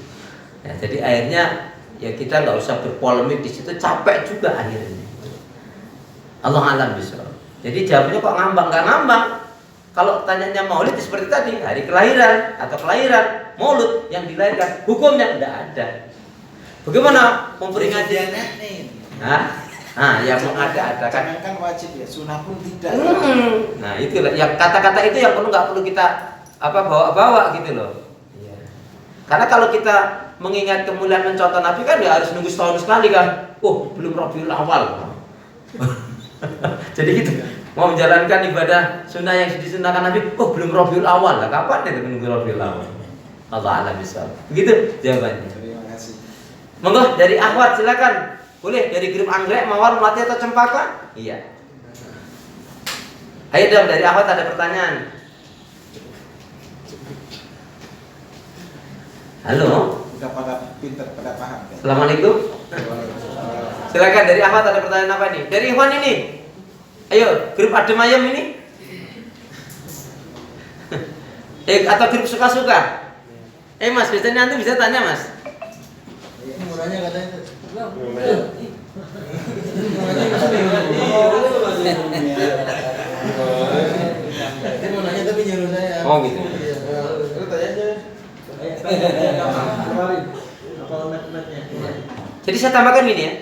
Ya, jadi akhirnya ya kita nggak usah berpolemik di situ, capek juga akhirnya. Allah alam bisa. Jadi jawabnya kok ngambang? Nggak ngambang. Kalau tanyanya Maulid seperti tadi, hari kelahiran atau kelahiran, Maulud yang dilahirkan, hukumnya tidak ada. Bagaimana memperingati? Nah, yang mengada-adakan kan wajib ya, sunnah pun tidak. Nah, itulah yang kata-kata itu yang nggak perlu kita bawa-bawa gitu loh. Ya. Karena kalau kita mengingat kemuliaan mencontoh Nabi kan ya harus nunggu setahun sekali kan. Oh, belum Rabiul Awal. Jadi gitu. Mau menjalankan ibadah sunnah yang disunahkan Nabi, oh belum Rabiul Awal lah. Kapan itu menunggu Rabiul Awal? Allah alam bisawab. Begitu jawabannya. Terima kasih. Monggo dari Ahwat silakan. Boleh dari grup anggrek, mawar, melati atau cempaka? Iya. Ayo dong dari Ahwat ada pertanyaan. Halo. Udah pada pinter, pada paham ya? Assalamualaikum. Silakan dari Ahmad ada pertanyaan apa nih? Dari Ikhwan ini. Ayo, grup Adem Ayam ini. Atau grup suka-suka. Mas, biasanya nanti bisa tanya Mas. Ini mau nanya katanya. Dia mau nanya tapi nyuruh saya. Oh gitu. Lu tanya aja. Jadi saya tambahkan ini ya.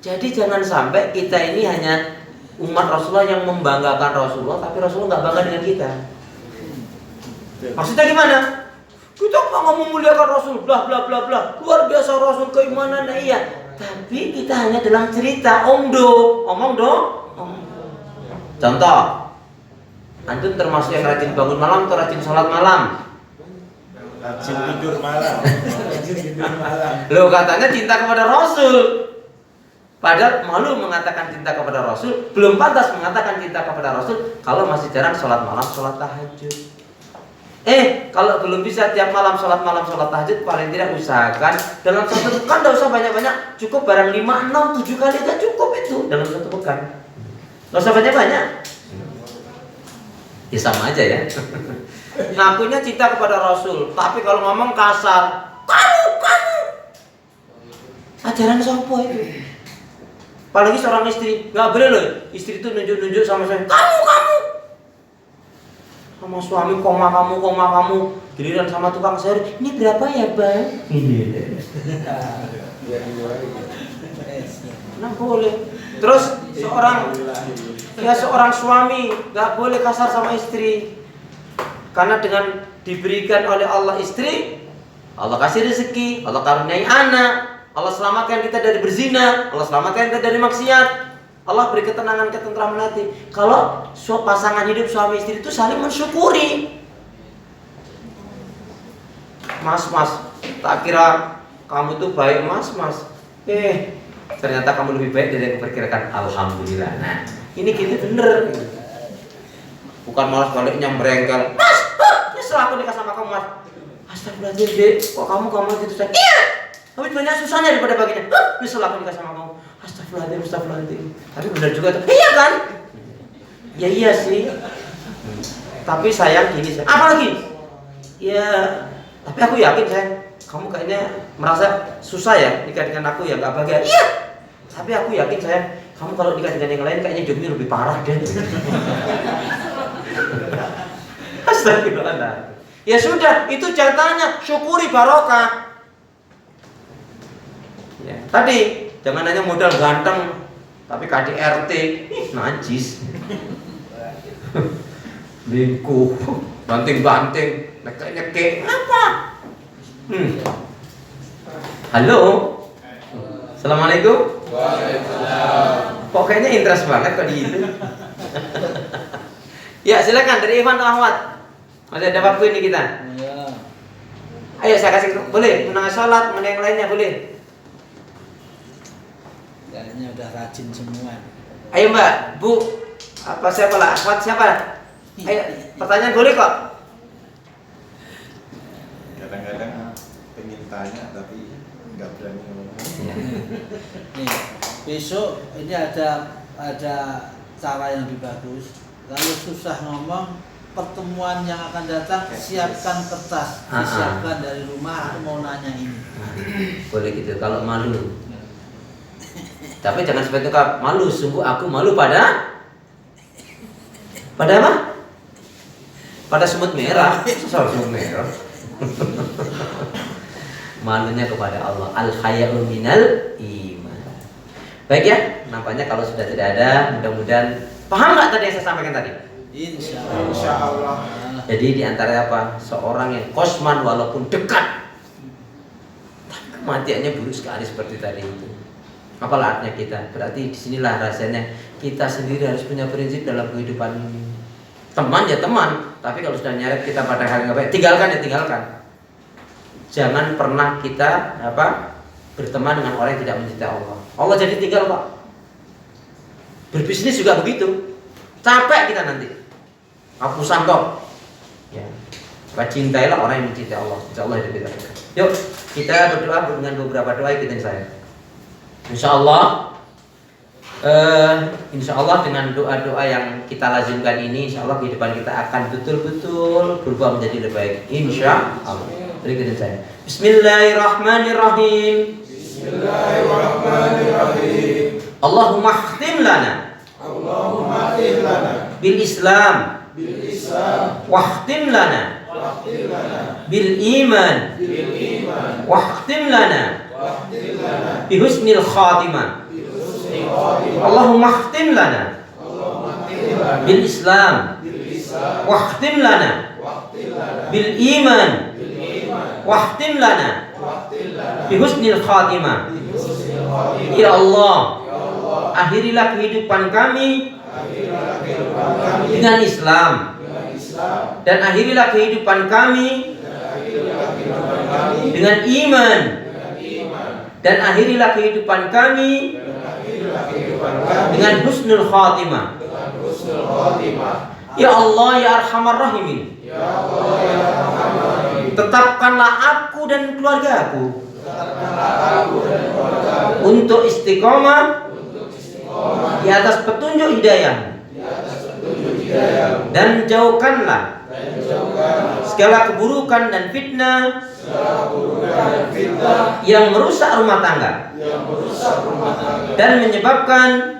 Jadi jangan sampai kita ini hanya umat Rasulullah yang membanggakan Rasulullah, tapi Rasulullah nggak bangga dengan kita. Maksudnya gimana? Kita nggak memuliakan Rasul, bla bla bla bla. Luar biasa Rasul keimanannya iya. Tapi kita hanya dalam cerita, omong dong. Contoh, antum termasuk yang rajin bangun malam atau rajin sholat malam? Rajin tidur malam. Loh katanya cinta kepada Rasul. Padahal malu mengatakan cinta kepada Rasul, belum pantas mengatakan cinta kepada Rasul kalau masih jarang sholat malam, sholat tahajud. Kalau belum bisa tiap malam sholat tahajud, paling tidak usahakan dalam satu pekan, tidak usah banyak-banyak, cukup barang 5, 6, 7 kali aja cukup itu dalam satu pekan. Nggak usah banyak-banyak. Ya sama aja ya. Ngakunya cinta kepada Rasul, tapi kalau ngomong kasar, kamu. Ajaran siapa itu? Apalagi seorang istri, nggak boleh loh. Istri itu nunjuk-nunjuk sama saya, kamu. Sama suami koma kamu. Giliran sama tukang sayur, ini berapa ya bang? Ini deh. Nah boleh. Terus seorang suami nggak boleh kasar sama istri, karena dengan diberikan oleh Allah istri, Allah kasih rezeki, Allah karuniai anak, Allah selamatkan kita dari berzina, Allah selamatkan kita dari maksiat, Allah beri ketenangan, ketentraman hati. Kalau pasangan hidup suami istri itu saling mensyukuri. Mas, tak kira kamu tuh baik mas. Ternyata kamu lebih baik dari yang kuperkirakan. Alhamdulillah. Nah, ini gitu bener. Bukan malah baliknya merengkel. Mas, nyesel aku nikah sama kamu mas. Astagfirullahaladzim, Dek. Kok kamu gitu saya? Iya. Tapi banyak susahnya daripada baginya. Nyesel aku nikah sama kamu. Astagfirullahaladzim. Tapi benar juga tuh. Iya kan? Ya iya sih. Tapi sayang gini sayang. Apa lagi? Ya, tapi aku yakin sayang, kamu kayaknya merasa susah ya nikah dengan aku ya, nggak bahagia. Iya. Tapi aku yakin sayang, kamu kalau nikah dengan yang lain kayaknya hidupnya lebih parah deh. Astagfirullah. Ya sudah, itu jatahnya, syukuri barokah. Ya, tadi jangan hanya modal ganteng, tapi KDRT, najis. Lingkuh, banting-banting, nekek-nekek, apa? Halo, assalamualaikum. Waalaikumsalam. Kok kayaknya interest banget kok di itu. Ya silakan dari Ivan Ahmad. Masih ada waktu ini kita. Ayo saya kasih, boleh menengah sholat, menengah yang lainnya boleh. Kayaknya udah rajin semua. Ayo Mbak, Bu, apa siapa lah? Ahmad siapa? Ayo, pertanyaan boleh kok. Kadang-kadang pengen tanya tapi nggak berani ngomong. Nih, besok ini ada cara yang lebih bagus. Kalau susah ngomong, pertemuan yang akan datang siapkan kertas, disiapkan dari rumah. Aku mau nanya ini. Boleh gitu, kalau malu. Tapi jangan seperti itu, malu. Sungguh aku malu pada apa? Pada semut merah. Semut merah. Malunya kepada Allah. Al-haya'u minal iman. Baik ya, nampaknya kalau sudah tidak ada, mudah-mudahan paham nggak tadi yang saya sampaikan tadi? Insya Allah. Jadi di antara apa? Seorang yang kosman walaupun dekat, tapi kematiannya buruk sekali seperti tadi itu. Apalah artinya kita? Berarti disinilah rasanya kita sendiri harus punya prinsip dalam kehidupan ini. Teman ya teman, tapi kalau sudah nyeret kita pada hal yang baik, tinggalkan ya tinggalkan. Jangan pernah kita berteman dengan orang yang tidak mencintai Allah. Allah jadi tinggal Pak. Berbisnis juga begitu. Capek kita nanti. Hapusan kok. Ya. Cintailah orang yang mencintai Allah. Insya Allah hidup kita. Yuk kita berdoa dengan beberapa doa, ikutin saya. Insya Allah dengan doa-doa yang kita lazimkan ini, insya Allah kehidupan kita akan betul-betul berubah menjadi lebih baik. Insya Allah. Ikutin saya. Bismillahirrahmanirrahim. Allahumma khtim lana bil Islam wahtim lana bil iman wahtim lana bi husnil khatimah. Allahumma khtim lana bil Islam wahtim lana bil iman wahtim lana bi husnil khatimah. Ya Allah, akhirilah kehidupan kami dengan Islam, dan akhirilah kehidupan kami dengan iman, dan akhirilah kehidupan kami dengan husnul khatimah. Ya Allah ya Arhamar Rahimin, tetapkanlah aku dan keluargaku untuk istiqomah di atas petunjuk hidayah, dan jauhkanlah segala keburukan dan fitnah yang merusak rumah tangga dan menyebabkan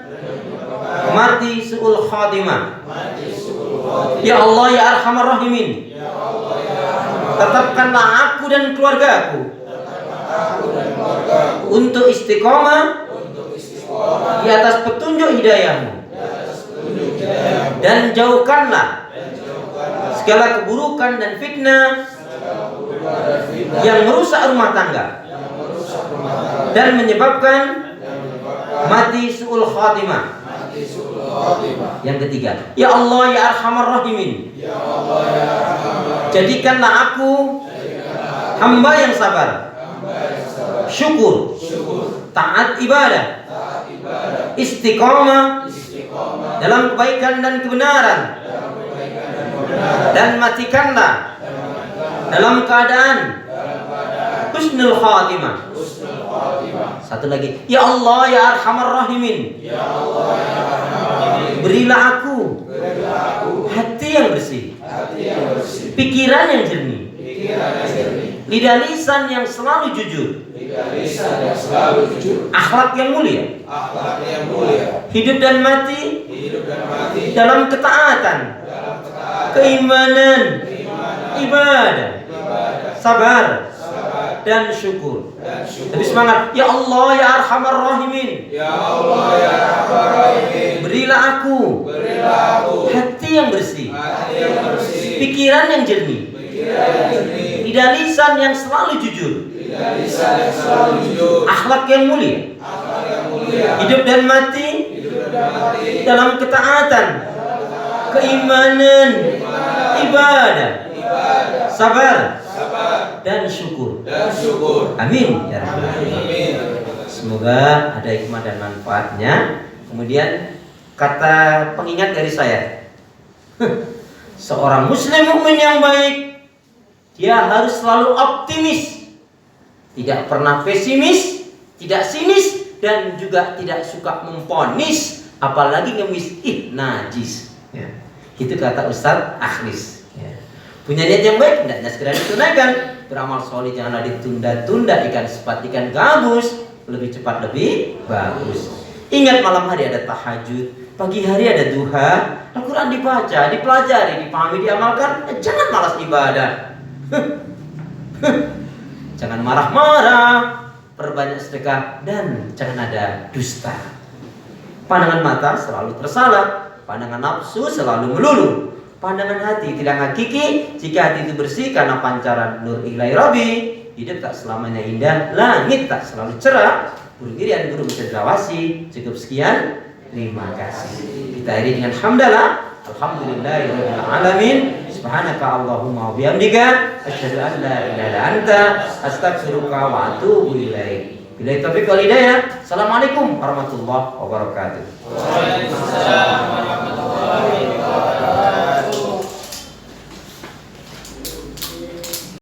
mati su'ul khatimah. Ya Allah ya Arhamar Rahimin, tetapkanlah aku dan keluargaku untuk istiqomah di atas petunjuk hidayahmu, dan jauhkanlah segala keburukan dan fitnah yang merusak rumah tangga dan menyebabkan mati su'ul khatimah. Yang ketiga, ya Allah ya Arhamar Rahimin, jadikanlah aku hamba yang sabar, syukur, taat ibadah, istiqomah dalam kebaikan dan kebenaran, dan matikanlah dalam keadaan husnul khatimah. Satu lagi, ya Allah ya Arhamar Rahimin, berilah aku hati yang bersih, pikiran yang jernih, lidah lisan yang selalu jujur, akhlak yang mulia, hidup dan mati dalam ketaatan, keimanan, ibadah, sabar, dan syukur. Lebih semangat, ya Allah ya Arhamar Rahimin, berilah aku hati yang bersih, pikiran yang jernih, lidah lisan yang selalu jujur, akhlak yang mulia, hidup dan mati dalam ketaatan, keimanan, ibadah, sabar, dan syukur. Amin ya rabbal alamin. Semoga ada hikmah dan manfaatnya. Kemudian kata pengingat dari saya, seorang muslim mukmin yang baik, dia harus selalu optimis, tidak pernah pesimis, tidak sinis, dan juga tidak suka memponis, apalagi ngemis, najis. Ya. Itu kata Ustaz Akhlis. Ya. Punya niat yang baik, hendaknya segera ditunaikan. Beramal soleh janganlah ditunda-tunda. Ikan sepat, ikan gabus, lebih cepat lebih bagus. Ingat malam hari ada tahajud, pagi hari ada duha, Al-Quran dibaca, dipelajari, dipahami, diamalkan. Jangan malas ibadah. Jangan marah-marah, perbanyak sedekah, dan jangan ada dusta. Pandangan mata selalu tersalah, pandangan nafsu selalu melulu, pandangan hati tidak hakiki. Jika hati itu bersih karena pancaran nur ilahi Rabbi, hidup tak selamanya indah, langit tak selalu cerah, burung irian burung cendrawasih. Cukup sekian, terima kasih. Kita akhiri dengan hamdalah, alhamdulillahirabbil alamin. Subhanaka Allahumma wa bihamdika asyhadu an la ilaha illa anta astaghfiruka wa atubu ilaik. Billahi taufiq wal hidayah. Assalamualaikum warahmatullahi wabarakatuh.